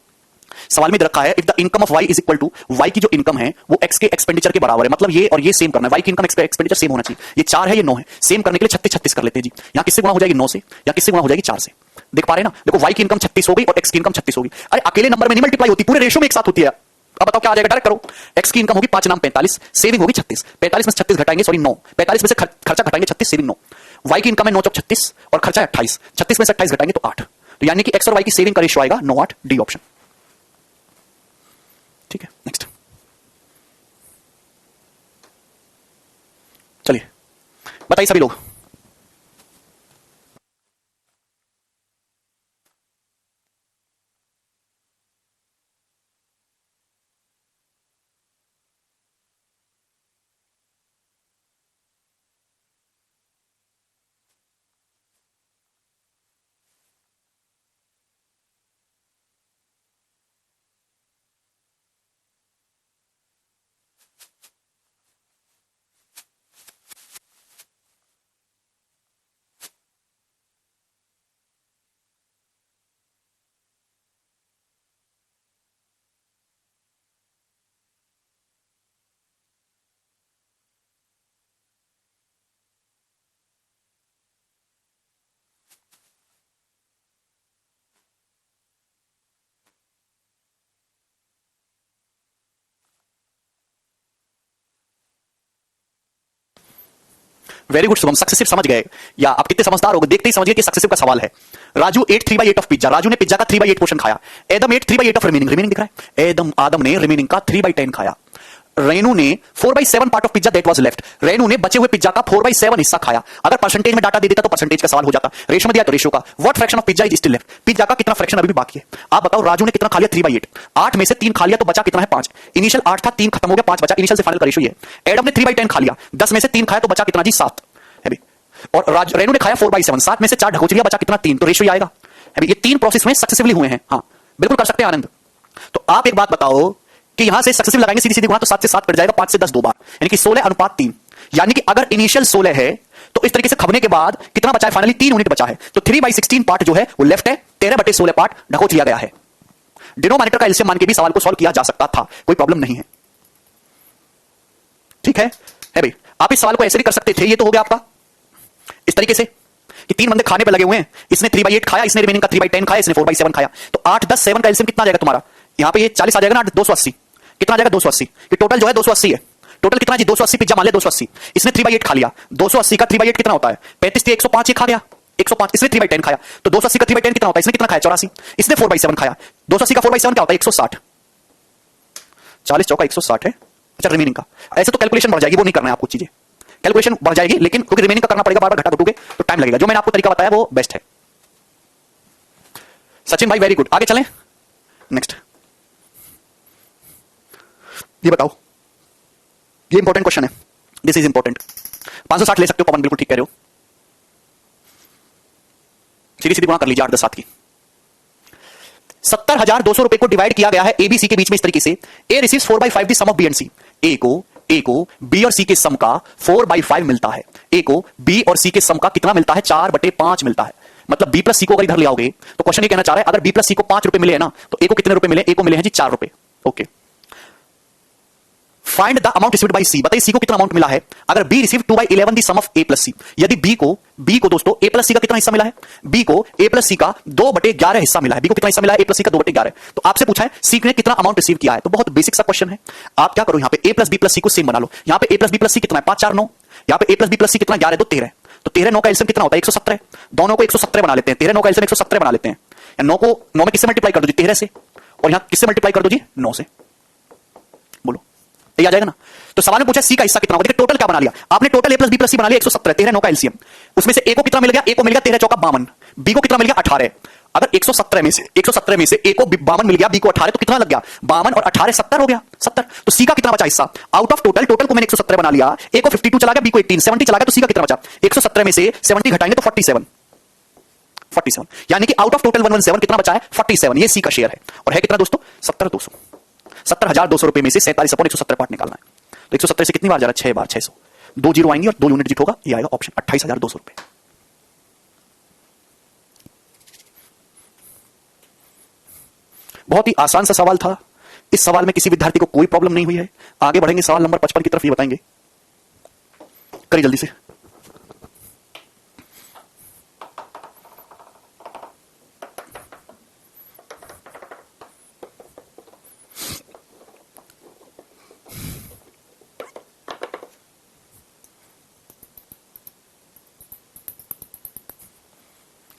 सवाल में दे रखा है if the income of Y is equal to, Y की जो इनकम है वो एक्स के एक्सपेंडिचर के बराबर है, मतलब ये और ये सेम करना है। वाई की इनकम एक्सपेंडिचर सेम होना चाहिए। ये 4 है, ये 9 है, सेम करने के लिए 36-36 कर लेते हैं जी। यहां किससे गुणा हो जाएगी? 9 से, या किससे गुणा हो जाएगी? 4 से। देख पा रहे ना? देखो वाई की इनकम 36 हो गई और एक्स की इनकम 36 होगी। अरे अकेले नंबर में नहीं मल्टीप्लाई होती, पूरे रेशियो में एक साथ होती है। अब बताओ क्या आ जाएगा? डायरेक्ट करो। एक्स की इनकम होगी 5 नाम 45, सेविंग होगी 36, 45 में से 36 घटाएंगे, सॉरी 9, 45 में से खर्चा घटाएंगे 36, सेविंग 9। वाई की इनकम है 9 चौक 36 और खर्चा है 28, 36 में से 28 घटाएंगे तो 8। तो यानी कि एक्स और वाई की सेविंग का रेशियो आएगा 9:8, डी ऑप्शन। ठीक है, नेक्स्ट चलिए। बताइए सभी लोग। वेरी गुड शुभम, सक्सेसिव समझ गए या आप कितने समझदार हो गए, देखते ही समझ गए कि सक्सेसिव का सवाल है। Raju ate 3/8 of pizza, Raju ने पिज्जा का 3/8 पोर्शन खाया। एदम एट 3/8 ऑफ रिमेनिंग, रिमेनिंग दिख रहा है, आदम ने रिमेनिंग का 3/10 खाया। रेनू ने 4/7 part of pizza that was left, Renu ने बचे हुए पिज्जा का 4/7 हिस्सा खाया। अगर परसेंटेज में डाटा दे देता तो परसेंटेज का सवाल हो जाता, रेशो में दिया तो रेशो का। What fraction of pizza is still left, pizza का कितना फ्रैक्शन अभी भी बाकी है। आप बताओ राजू ने कितना खा लिया 3/8, 8 में से 3 खा लिया तो बचा कितना है 5। इनिशियल 8 था, 3 खत्म हो गया, 5 बचा, इनिशियल से फाइनल का रेशो ये है। एडम ने 3/10 खा लिया, 10 में से 3 खाया तो बचा कितना जी 7 है भी। और रेनू ने खाया 4/7, 7 में से 4 ढकोच लिया, बचा कितना 3, तो रेशो आएगा है भी। ये 3 प्रोसेस में सक्सेसिवली हुए हैं। हाँ बिल्कुल कर सकते हैं आनंद। तो आप एक बात बताओ कि यहां से सक्सेसिव लगाएंगे सीधी सीधी गुणा तो 7 से 7 कट जाएगा, 5 से 10 दो बार, यानी कि 16:3। यानी कि अगर इनिशियल 16 है तो इस तरीके से खबने के बाद कितना बचा है फाइनली 3 यूनिट बचा है, तो 3/16 पार्ट जो है वो लेफ्ट है, 13/16 पार्ट ढकोच लिया गया है। डिनोमिनेटर का एलसीएम मान के भी सवाल को सॉल्व किया जा सकता था, कोई प्रॉब्लम नहीं है। ठीक है भाई, आप इस सवाल को ऐसे भी कर सकते थे। ये तो हो गया आपका इस तरीके से कि 3 बंदे खाने पे लगे हुए हैं, इसने 3/8 खाया, इसने रिमेनिंग का 3/10 खाया, इसने 4/7 खाया, तो 8 10 7 का एलसीएम कितना आ जाएगा तुम्हारा, यहां पे ये 40 आ जाएगा ना, 280 कितना आ जाएगा 280, कि टोटल जो है 280 है। टोटल कितना जी 280 पिज्जा मान ले 280, इसने 3/8 खा लिया, 280 का 3/8 कितना होता है 35 से 105, ये खा गया 105, इसने 3/10 खाया, तो 280 का 3/10 कितना होता है, इसने कितना खाया 84, इसने 4/7 खाया, 280 का 4/7 क्या होता है 160, 40 चौका 160 है। अच्छा रिमेनिंग का ऐसे तो कैलकुलेशन बढ़ जाएगी, वो नहीं करना है आपको चीजें, कैलकुलेशन बढ़ जाएगी, लेकिन क्योंकि रिमेनिंग का करना पड़ेगा, बार बार घटा घटोगे तो टाइम लगेगा। जो मैंने आपको तरीका बताया वो बेस्ट है। सचिन भाई वेरी गुड, आगे चलें नेक्स्ट। ये बताओ, ये इंपॉर्टेंट क्वेश्चन है, दिस इज इंपॉर्टेंट। 560 ले सकते हो पवन, बिल्कुल ठीक कह रहे हो। सीधी सीधी गुणा कर लीजिए 8 10 7 की। 70,200 रुपए को डिवाइड किया गया है एबीसी के बीच में इस तरीके से, A receives 4/5 the sum of B and C. A को बी और सी के सम का 4/5 मिलता है। ए को बी और सी के सम का कितना मिलता है 4/5 मिलता है। मतलब बी प्लस सी को अगर इधर ले आओगे तो क्वेश्चन ये कहना चाह रहा है अगर बी प्लस सी को 5 रुपए मिले हैं ना, तो ए को कितने रुपए मिले, ए को मिले हैं जी 4 रुपए। Okay, find the amount received by C, बताइए सी को कितना अमाउंट मिला है। अगर B receive 2/11 the sum of A plus C, यदि बी को दोस्तों ए प्लस सी का कितना हिस्सा मिला है, बी को ए प्लस सी का 2/11 हिस्सा मिला है। बी को कितना हिस्सा मिला है ए प्लस सी का 2/11, तो आपसे पूछा है सी ने कितना अमाउंट रिसीव किया है। तो बहुत बेसिक सा क्वेश्चन है, आप क्या करो यहां पे ए प्लस बी प्लस सी को सेम बना लो। यहां पे ए प्लस बी प्लस सी कितना है 5 4 9, यहां पे ए प्लस बी प्लस सी कितना 11 2 13, तो 13 9 का एलसीएम कितना होता है 117, दोनों को 117 बना लेते हैं, 13 9 का एलसीएम 117 बना लेते हैं। 9 को 9 में किससे मल्टीप्लाई कर दो जी 13 से, और यहां किससे मल्टीप्लाई कर दो जी 9 से, बोलो ये आ जाएगा ना। तो सवाल में पूछा सी का हिस्सा कितना होगा, देखिए टोटल क्या बना लिया आपने, total A plus B plus सी बना लिया 117, 13 9 का एलसीएम, उसमें से ए को कितना मिल गया, ए को मिल गया 13 चौका 52, बी को कितना मिल गया 18। अगर 117 में से ए को 52 मिल गया, बी को 18, तो कितना लग गया 52 और 18 70 हो गया 70। तो सी का कितना बचा हिस्सा आउट ऑफ टोटल, टोटल को मैंने 117 बना लिया, ए को 52 चला गया, बी को 18 70 चला गया, तो सी का कितना बचा 117 में से 70 घटाएंगे तो 47, यानी कि आउट ऑफ टोटल 117 कितना बचा है 47, ये सी का शेयर है। और है कितना दोस्तों 70,200 रुपए में से 47/117 पार्ट निकालना है। तो 117 से कितनी बार जा रहा है 6 बार 600, 2 जीरो आएंगे और 2 यूनिट डिजिट होगा, ये आएगा ऑप्शन 28,200 रुपए। बहुत ही आसान सा सवाल था, इस सवाल में किसी विद्यार्थी को कोई प्रॉब्लम नहीं हुई है। आगे बढ़ेंगे सवाल नंबर 55 की तरफ, ये बताएंगे, करिए जल्दी से।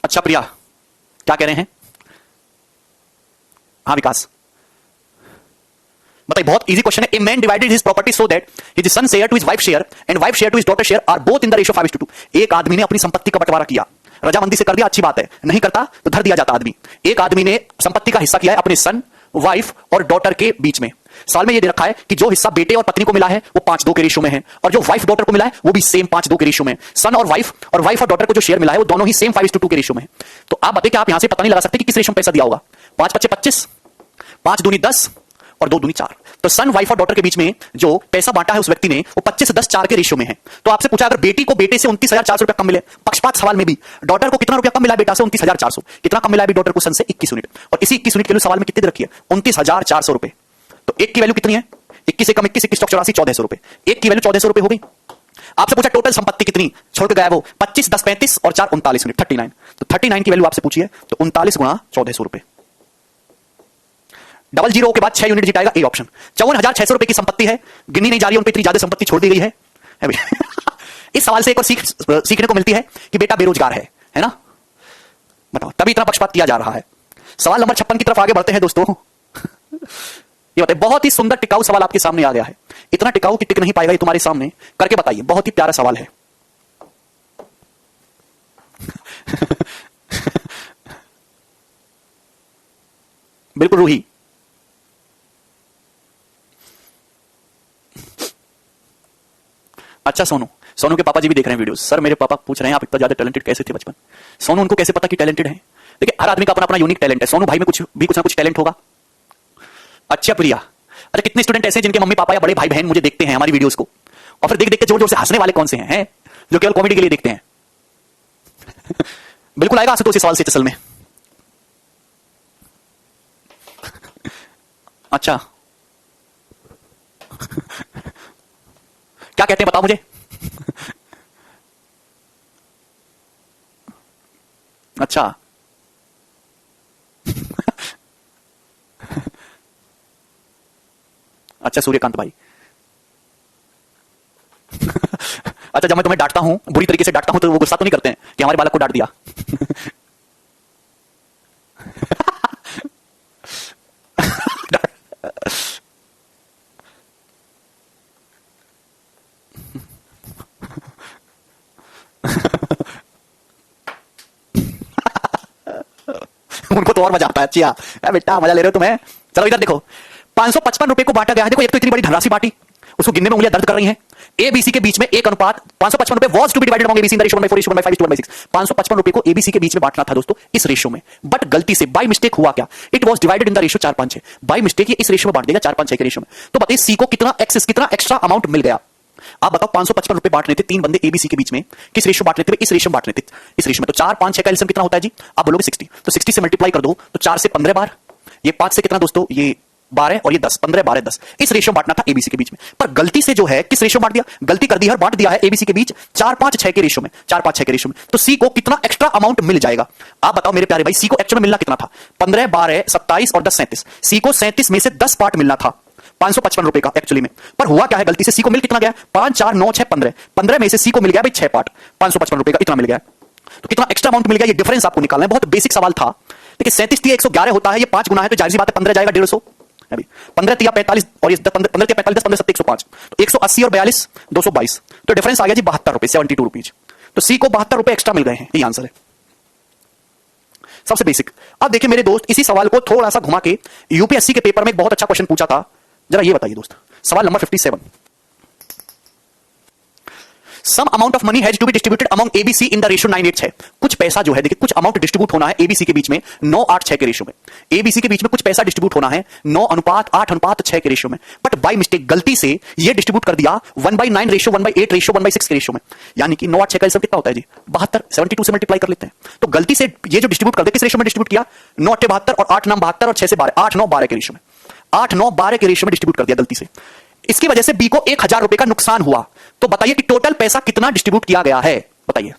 अच्छा प्रिया क्या कह रहे हैं, हाँ विकास बताइए, बहुत इजी क्वेश्चन है। A man divided his property so that his son share to his wife share and wife share to his daughter share are both in the ratio 5:2। एक आदमी ने अपनी संपत्ति का बंटवारा किया, रजामंदी से कर दिया, अच्छी बात है, नहीं करता तो धर दिया जाता आदमी। एक आदमी ने संपत्ति का हिस्सा किया है अपने सन, वाइफ और डॉटर के बीच में। सवाल में यह दे रखा है कि जो हिस्सा बेटे और पत्नी को मिला है वो 5:2 के रेशियो में है, और जो वाइफ डॉटर को मिला है वो भी सेम 5:2 के रेशियो में। सन और वाइफ और डॉटर को जो शेयर मिला है वो दोनों ही सेम 5:2 के रेशियो में है। तो आप बताइए कि आप यहां से पता नहीं लगा सकते कि किस रेशियो में पैसा दिया होगा। 5 × 5 = 25, 5 दूनी 10 और 2 दूनी 4। तो सन, वाइफ और डॉटर के बीच में जो पैसा बांटा है उस व्यक्ति ने वो 25, 10, 4 के रेशियो में है। तो आपसे पूछा अगर बेटी को बेटे से 29,400 रुपया कम मिले, पक्षपात सवाल में भी डॉटर को कितना रुपया कम मिला है बेटा से 29,400, कितना कम मिला है डॉटर को सन से 21 यूनिट, और इसी 21 यूनिट के लिए सवाल में कितने दे रखी है 29,400 रुपए। तो एक की वैल्यू कितनी है, 21 से कम 21, 21 84, 1400 रुपए। एक की वैल्यू 1400 रुपए हो गई। आपसे पूछा टोटल संपत्ति कितनी छोड़ के गया वो 25, 10, 35 और 4 39 यूनिट 39। तो 39 की वैल्यू आपसे पूछी है तो 39 × 1400 रुपए। डबल जीरो के बाद 6 यूनिट जिताएगा ए ऑप्शन। 54,600 रुपए की संपत्ति है, गिनी नहीं जा रही है, उन पे इतनी ज्यादा संपत्ति छोड़ दी गई है इस सवाल से एक और सीखने को मिलती है कि बेटा बेरोजगार है ना। बताओ, तभी इतना पक्षपात किया जा रहा है। सवाल नंबर 56 की तरफ आगे बढ़ते हैं दोस्तों ये बताइए, बहुत ही सुंदर टिकाऊ सवाल आपके सामने आ गया है। इतना टिकाऊ कि टिक नहीं पाएगा ये तुम्हारे सामने, करके बताइए। बहुत ही प्यारा सवाल है बिल्कुल रूही। अच्छा सोनू के पापा जी भी देख रहे हैं वीडियो। सर मेरे पापा पूछ रहे हैं आप इतना ज्यादा टैलेंटेड कैसे थे बचपन। सोनू, उनको कैसे पता कि टैलेंटेड है? देखिए, हर आदमी का अपना अपना यूनिक टैलेंट है। सोनू भाई में कुछ ना कुछ टैलेंट होगा। अच्छा प्रिया, अच्छा कितने स्टूडेंट ऐसे हैं जिनके मम्मी पापा या बड़े भाई बहन मुझे देखते हैं हमारी वीडियोस को, और फिर देख देख के जोर जोर से हंसने वाले कौन से हैं जो केवल कॉमेडी के लिए देखते हैं बिल्कुल आएगा आशुतोष सवाल से असल में। अच्छा क्या कहते हैं बताओ मुझे अच्छा अच्छा सूर्यकांत भाई अच्छा, जब मैं तुम्हें डांटता हूं, बुरी तरीके से डांटता हूं, तो वो गुस्सा तो नहीं करते हैं कि हमारे बालक को डांट दिया उनको तो और मजा आता है। अच्छा बेटा मजा ले रहे हो तुम्हें। चलो इधर देखो, 555 रुपए को बांटा गया है। देखो, एक तो इतनी बड़ी धनराशि बांटी, उसको गिनने में उंगलियां दर्द कर रही हैं। एबीसी के बीच में एक अनुपात 555 रुपए was to be divided among ABC in the ratio 1/4, 1/5, 1/6। 555 रुपए को एबीसी के बीच में बांटना था दोस्तों इस रेशियो में, बट गलती से बाय मिस्टेक हुआ क्या, it was divided in the ratio 4-5-6। By mistake ये इस रेशियो में बांट देगा 4-5-6 के रेशियो में। तो बताइए सी को कितना एक्स्ट्रा अमाउंट मिल गया। आप बताओ, 555 रुपए बांट रहे थे 3 बंदे एबीसी के बीच में, किस रेशियो बांट रहे थे? इस रेशियो में बांट रहे थे, इस रेशियो में। तो 4, 5, 6 का एलसीएम कितना होता है जी? आप बोलोगे 60। तो 60 से मल्टीप्लाई कर दो तो 4 से 15 बार, ये 5 से कितना दोस्तों, ये 12 और ये 10, 15, 12, 10। इस रेशियो बांटना था एबीसी के बीच में, पर गलती से जो है किस रेशियो बांट दिया, गलती कर दी है, बांट दिया है एबीसी के बीच 4-5-6 के रेशियो में, 4-5-6 के रेशियो में। तो सी को कितना एक्स्ट्रा अमाउंट मिल जाएगा? आप बताओ मेरे प्यारे भाई, सी को एक्चुअल में मिलना कितना था? 15, 12, 27 और 10, 37। सी को 37 में से 10 पार्ट मिलना था 555 रुपए का एक्चुअली में, पर हुआ क्या है, गलती से सी को मिल कितना गया? 5, 4, 9, 6, 15। 15 में से सी को मिल गया भाई 6 पार्ट, 555 रुपए का इतना मिल गया। तो कितना एक्स्ट्रा अमाउंट मिल गया, ये डिफरेंस आपको निकालना है। बहुत बेसिक सवाल था। देखिए 37 × 111 होता है, ये 5 गुना है तो जाहिर सी बात है 15 जाएगा 150। 15 × 45 और ये 15 × 45, 10, 15, 7, 105। तो 180 और 42, 222। तो डिफरेंस आ गया जी 72 रुपए, 72 रुपीज। तो सी को 72 रुपए एक्स्ट्रा मिल गए हैं, ये आंसर है सबसे बेसिक। अब देखिए मेरे दोस्त, इसी सवाल को थोड़ा सा घुमा के यूपीएससी के पेपर में एक बहुत अच्छा क्वेश्चन पूछा था। जरा ये बताइए दोस्त, सवाल नंबर 57। Sum amount of money has to be distributed among ABC in the ratio 9:8। कुछ पैसा जो है, देखिए कुछ अमाउंट डिस्ट्रीब्यूट होना है एबीसी के बीच में 9:8 के रेशियो में। एबीसी के बीच में कुछ पैसा डिस्ट्रीब्यूट होना है 9:8:6 के रेशियो में, बट बाय मिस्टेक गलती से ये डिस्ट्रीब्यूट कर दिया 1/9 रेशियो, 1/8 रेशियो, 1/6 के रेशियो में। यानी कि 9/8 का कितना होता है जी? 72। 72 से मल्टीप्लाई कर लेते हैं। तो गलती से ये जो डिस्ट्रीब्यूट कर दिया, किस रेशियो में डिस्ट्रीब्यूट किया? 9 × 8 = 72 और 8 × 9 = 72 और 6 से 12, 8, 9, 12 के रेशियो में, 8, 9, 12 के रेशियो में डिस्ट्रीब्यूट कर दिया गलती से। इसकी वजह से बी को 1000 रुपए का नुकसान हुआ। तो बताइए कि टोटल पैसा कितना डिस्ट्रीब्यूट किया गया है? बताइए,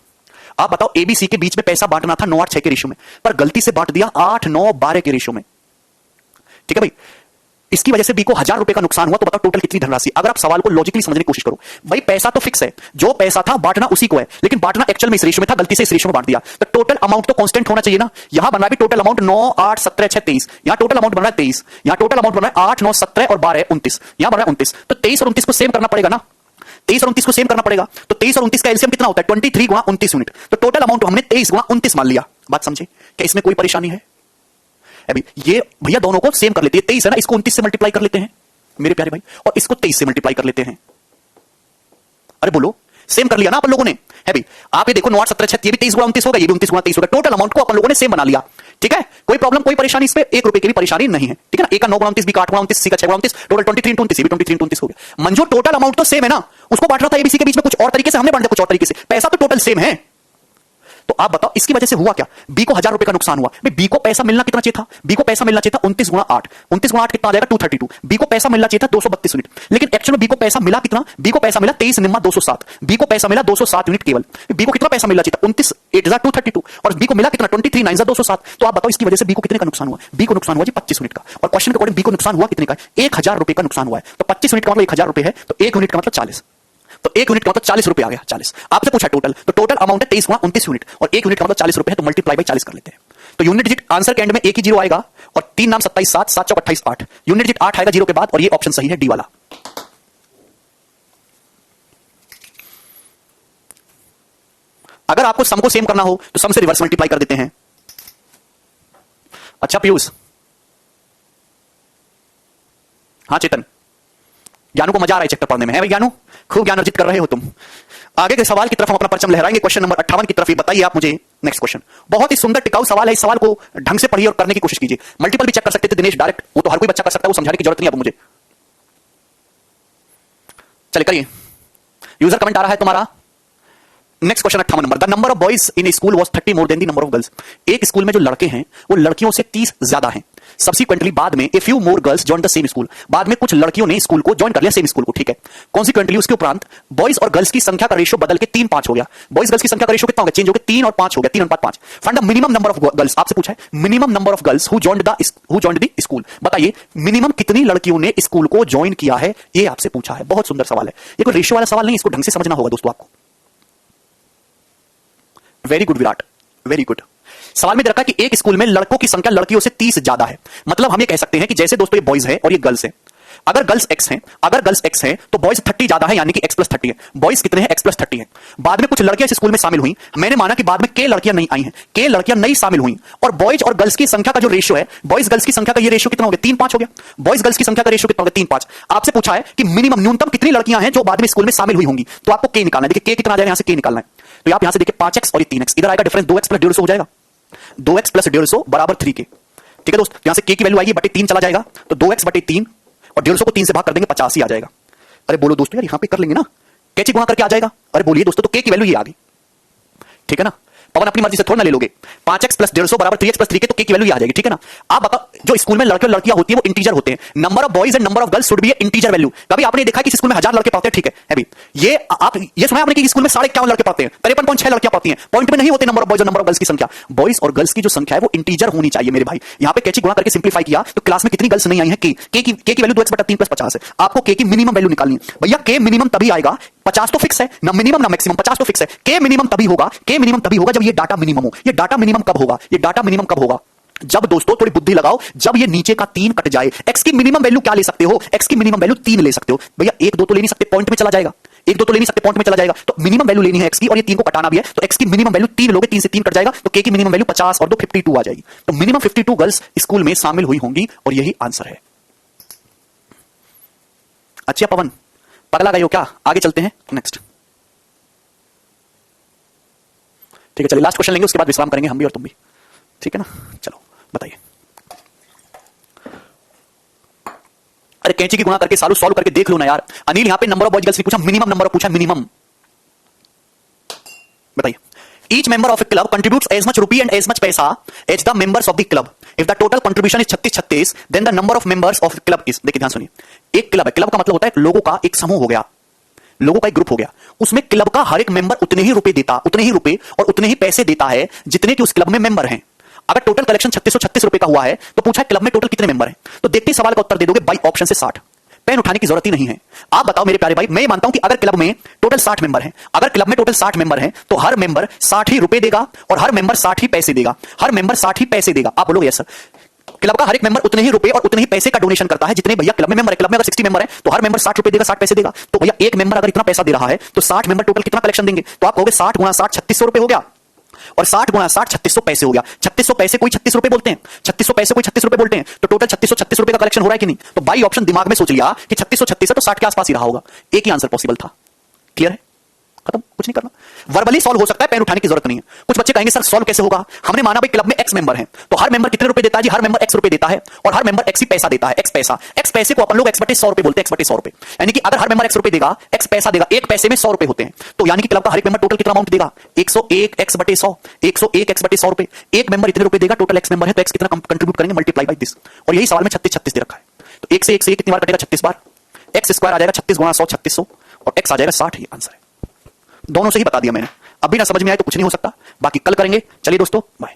आप बताओ। एबीसी के बीच में पैसा बांटना था 9:8 के रेशियो में, पर गलती से बांट दिया 8, 9, 12 के रेशियो में। ठीक है भाई, इसकी वजह से बी को 1000 रुपए का नुकसान हुआ, तो बताओ टोटल कितनी धनराशि। अगर आप सवाल को लॉजिकली समझने की कोशिश करो, भाई पैसा तो फिक्स है, जो पैसा था बांटना उसी को है, लेकिन बांटना एक्चुअल में इस रेशियो में था, गलती से इस रेशियो में बांट दिया, तो टोटल अमाउंट तो कांस्टेंट होना चाहिए ना। यहां बन रहा है टोटल अमाउंट 9, 8, 17, 6, 23, यहां टोटल अमाउंट बन रहा है 23, यहां टोटल अमाउंट बन रहा है 8, 9, 17 और 12, 29, यहां बन रहा है 29, तो 23 और 29 को सेम करना पड़ेगा ना। 23 और 29 को सेम करना पड़ेगा, तो 23 और 29 का एलसीएम कितना होता है 23 गुणा 29 यूनिट, तो टोटल अमाउंट हमने 23 गुणा 29 मान लिया। बात समझे? क्या इसमें कोई परेशानी है? अभी ये भैया दोनों को सेम कर लेते हैं, 23 है ना, इसको 29 से मल्टीप्लाई कर लेते हैं मेरे प्यारे भाई, और इसको 23 से मल्टीप्लाई कर लेते हैं। अरे बोलो, सेम कर लिया ना अपन लोगों ने। है भाई, आप ये देखो 9, 8, 17, 36, ये भी 23 गुणा 29 होगा, ये भी 29 गुणा 23 होगा, टोटल अमाउंट को अपन लोगों ने सेम बना लिया। ठीक है, कोई प्रॉब्लम, कोई परेशानी, इस पे 1 रुपए की भी परेशानी नहीं है। ठीक है ना, एक का 9 गुणा 29, बी का 8 गुणा 29, सी का 6 गुणा 29, टोटल 23 into 29, ये भी 23 into 29 हो गया। मंजू टोटल अमाउंट तो सेम है ना, उसको बांटना था एबीसी के बीच में कुछ और तरीके से, हमने बांटा कुछ और तरीके से, पैसा तो टोटल सेम है। तो आप बताओ इसकी वजह से हुआ क्या। बी को 1000 रुपए का नुकसान हुआ। बी को पैसा मिलना कितना चाहिए था, बी को पैसा मिलना चाहिए था 29 गुणा 8, 29 गुणा 8 कितना आ जाएगा 232। बी को पैसा मिलना चाहिए था 232 यूनिट, लेकिन एक्चुअल में बी को पैसा मिला कितना, बी को पैसा मिला 23 निम्मा 207, बी को पैसा मिला 207 यूनिट केवल। बी को कितना पैसा मिलना चाहिए था 29 8 232, और बी को मिला कितना 23 9 207। तो आप बताओ इसकी वजह से बी को कितने का नुकसान हुआ। बी को नुकसान हुआ जी 25 यूनिट का, और क्वेश्चन के अकॉर्डिंग बी को नुकसान हुआ कितने का, 1000 रुपए का नुकसान हुआ है। तो 25 यूनिट का मतलब 1000 रुपए है, तो 1 यूनिट का मतलब 40, तो 1 यूनिट का मतलब 40 रुपए आ गया। 40 आपसे पूछा टोटल, तो टोटल अमाउंट है 23 गुणा 29 यूनिट, और 1 यूनिट का मतलब 40 रुपए है, तो मल्टीप्लाई बाय 40 कर लेते हैं। तो यूनिट डिजिट आंसर के एंड में एक ही जीरो आएगा, और 3 नाम 27 7 7 चौक 28 8, यूनिट डिजिट 8 आएगा जीरो के बाद, और ये ऑप्शन सही है डी वाला। अगर आपको सम को सेम करना हो तो सम से रिवर्स मल्टीप्लाई कर देते हैं। अच्छा पीयूष, हाँ चेतन, ज्ञानू को मजा आ रहा है चैप्टर पढ़ने में, है भाई ज्ञानू, खूब ज्ञान अर्जित कर रहे हो तुम। आगे के सवाल की तरफ हम अपना परचम लहराएंगे, क्वेश्चन नंबर 58 की तरफ। ये बताइए आप मुझे, नेक्स्ट क्वेश्चन बहुत ही सुंदर टिकाऊ सवाल है, इस सवाल को ढंग से पढ़िए और करने की कोशिश कीजिए। मल्टीपल भी चेक कर सकते थे दिनेश, डायरेक्ट वो तो हर कोई बच्चा कर सकता है, वो समझाने की जरूरत नहीं अब मुझे। चलिए करिए, यूजर कमेंट आ रहा है तुम्हारा। Next question 58 number, the number of boys in school was 30 more than the number of girls. एक स्कूल में जो लड़के हैं वो लड़कियों से 30 ज्यादा हैं। सब्सिक्वेंटली बाद में a few more girls join the same school, बाद में कुछ लड़कियों ने स्कूल को ज्वाइन कर लिया, सेम स्कूल को। ठीक है, कॉन्सिक्वेंटली उसके उपरांत बॉयज और गर्ल्स की संख्या का रेशियो बदल के 3 5 हो गया। बॉयज गर्ल्स की संख्या का रेशियो कितना हो गया, चेंज हो गया, 3 और 5 हो गया, 3 और 5। Find the minimum number of girls, आपसे पूछा है minimum number of girls who joined the school. बताइए मिनिमम कितनी लड़कियों ने स्कूल को ज्वाइन किया है, ये आपसे पूछा है। बहुत सुंदर सवाल है, ये कोई रेशियो वाला सवाल नहीं, इसको ढंग से समझना होगा दोस्तों आपको। Very good Virat, very good. सवाल में दे रखा है कि एक स्कूल में लड़कों की संख्या लड़कियों से 30 ज्यादा है। मतलब हम ये कह सकते हैं कि जैसे दोस्तों ये बॉयज है और ये गर्ल्स है, अगर गर्ल्स x हैं, अगर गर्ल्स x हैं तो बॉयज 30 ज्यादा है, यानी कि x + 30 है। बॉयज कितने हैं, x + 30 है। बाद में कुछ लड़कियां इस स्कूल में शामिल हुई, मैंने माना कि बाद में के लड़कियां नहीं आई हैं, के लड़कियां नहीं शामिल हुई, और बॉयज और गर्ल्स की संख्या का जो रेशियो है, बॉयज गर्ल्स की संख्या का ये रेशियो कितना हो गया, 3 5 हो गया। बॉयज गर्ल्स की संख्या का रेशियो कितना हो गया, 3 5। आपसे पूछा है कि मिनिमम न्यूनतम कितनी लड़कियां हैं जो बाद में स्कूल में शामिल हुई होंगी, तो आपको के निकालना है। देखिए के कितना आ जाएगा, यहां से के निकालना है, तो आप यहां से देखिए 5x और ये 3x, इधर आएगा डिफरेंस 2x + 150 हो जाएगा, 2x + 150 बराबर 3 के। ठीक है दोस्त, यहां से के की वैल्यू आएगी बटे 3 चला जाएगा, तो 2x बटे 3 और 150 को 3 से भाग कर देंगे, 50 ही आ जाएगा। अरे बोलो दोस्तों यार, यहां पे कर लेंगे ना, कैसे गुणा करके आ जाएगा। अरे बोलिए दोस्तों, तो के की वैल्यू ये आ गई। ठीक है ना, पवन अपनी मर्जी से थोड़ा ना ले लोगे, 5x + 150 बराबर 3x + 3 के, तो के की वैल्यू आ जाएगी। ठीक है ना, आप बताओ जो स्कूल में लड़के और लड़कियां होती है वो इंटीजर होते हैं, number of boys and number of girls should be integer value. कभी आपने देखा है कि स्कूल में 1000 लड़के पढ़ते हैं, ठीक है अभी ये आप ये सुना आपने कि स्कूल में 51.5 लड़के पढ़ते हैं, 53.6 लड़कियां पढ़ती हैं, पॉइंट में नहीं होते नंबर ऑफ बॉयज और नंबर ऑफ गर्ल्स की संख्या। बॉयज और गर्ल्स की जो संख्या है वो इंटीजर होनी चाहिए मेरे भाई। यहां पे कैची गुणा करके सिंप्लीफाई किया तो क्लास में कितनी गर्ल्स नहीं आई है, के की वैल्यू 2x बटा 3 + 50 है। आपको के की मिनिमम वैल्यू निकालनी है भैया। के मिनिमम तभी आएगा, 50 तो फिक्स है ना, मिनिमम ना मैक्सिमम, 50 तो फिक्स है। के मिनिमम तभी होगा, के मिनिमम तभी होगा जब ये डाटा मिनिमम हो। ये डाटा मिनिमम कब होगा, ये डाटा मिनिमम कब होगा, जब दोस्तों थोड़ी बुद्धि लगाओ, जब ये नीचे का 3 कट जाए। x की मिनिमम वैल्यू क्या ले सकते हो, x की मिनिमम वैल्यू 3 ले सकते हो भैया। 1 2 तो ले नहीं सकते, पॉइंट में चला जाएगा, 1 2 तो ले नहीं सकते, पॉइंट में चला जाएगा। तो मिनिमम वैल्यू लेनी है x की, और ये 3 को कटाना भी है, तो x की मिनिमम वैल्यू 3 लोगे, 3 से 3 कट जाएगा, तो k की मिनिमम वैल्यू 50 और 2 52 आ जाएगी। तो मिनिमम 52 गर्ल्स स्कूल में शामिल हुई होंगी, और यही आंसर है। अच्छा पवन, पगला गए हो क्या, आगे चलते हैं नेक्स्ट। ठीक है चलिए लास्ट क्वेश्चन लेंगे, उसके बाद विश्राम करेंगे हम भी और तुम भी। ठीक है ना, चलो बताइए। अरे कैंची की गुणा करके सॉल्व करके देख लो ना यार। अनिल यहां पे नंबर ऑफ बॉयज गर्ल्स नहीं पूछा, मिनिमम नंबर ऑफ पूछा, मिनिमम बताइए। Each member of a club contributes as much rupee and as much paisa as the members of the club. If the total contribution is 36 then the number of members of club is. देखिए ध्यान सुनिए, एक club है, club का मतलब होता है लोगों का एक समूह हो गया, लोगों का एक ग्रुप हो गया, उसमें क्लब का हर एक मेंबर उतने ही रुपए देता, उतने ही रुपए और उतने ही पैसे देता है जितने कि उस क्लब में मेंबर हैं। अगर टोटल कलेक्शन 3636 रुपए का हुआ है तो पूछा है क्लब में टोटल कितने मेंबर हैं, तो देखते ही सवाल का उत्तर दे दोगे बाई ऑप्शन से 60। पेन उठाने की जरूरत ही नहीं है। आप बताओ मेरे प्यारे भाई, मैं मानता हूं कि अगर क्लब में टोटल 60 मेंबर हैं, अगर क्लब में टोटल 60 मेंबर हैं तो हर मेंबर 60 ही रुपए देगा और हर मेंबर 60 ही पैसे देगा, हर मेंबर 60 ही पैसे देगा। आप बोलोगे यस सर, क्लब का हर एक मेंबर उतने ही रुपए और उतने ही पैसे का डोनेशन करता है जितने भैया क्लब में मेंबर है। क्लब में अगर 60 मेंबर है तो हर मेंबर 60 रुपए देगा, 60 पैसे देगा। तो भैया एक मेंबर अगर इतना पैसा दे रहा है तो 60 मेंबर टोटल कितना कलेक्शन देंगे, तो आप कहोगे 60 गुणा 60 3600 रुपए हो गया और 60 गुणा 60 3600 पैसे हो गया। 3600 पैसे कोई 36 रुपए बोलते हैं, 3600 पैसे कोई 36 रुपए बोलते हैं, तो टोटल 3636 रुपए का कलेक्शन हो रहा है कि नहीं। तो बाई ऑप्शन दिमाग में सोच लिया कि 3636 है तो 60 के आसपास ही रहा होगा। एक ही आंसर पॉसिबल था। क्लियर है, खत्म, कुछ नहीं करना। वर्बली सॉल्व हो सकता है, पेन उठाने की जरूरत नहीं है। कुछ बच्चे कहेंगे सर सॉल्व कैसे होगा, हमने माना भाई क्लब में एक्स मेंबर हैं तो हर मेंबर कितने रुपए देता है जी, हर मेंबर एक्स रुपए देता है और हर मेंबर एक्स ही पैसा देता है। एक्स पैसा, एक्स पैसे को अपन लोग एक्स बटे 100 रुपए बोलते हैं, एक्स बटे 100 रुपए। यानी कि अगर हर मेंबर एक्स रुपए देगा, एक्स पैसा देगा, एक पैसे में 100 रुपए होते हैं, तो यानी कि क्लब का हर एक मेंबर टोटल कितना अमाउंट देगा, 101 एक्स बटे 100, 101 एक्स बटे 100 रुपए। एक मेंबर इतने रुपए देगा, टोटल एक्स मेंबर है तो एक्स कितना कंट्रीब्यूट करेंगे, मल्टीप्लाई बाय दिस। और यही सवाल में 36 36 दे रखा है, तो एक से कितनी बार कटेगा, 36 बार। एक्स स्क्वायर आ जाएगा 36 गुणा 100 3600 और एक्स आ जाएगा 60। ही आंसर है, दोनों से ही बता दिया मैंने। अभी ना समझ में आए तो कुछ नहीं हो सकता, बाकी कल करेंगे। चलिए दोस्तों, बाय।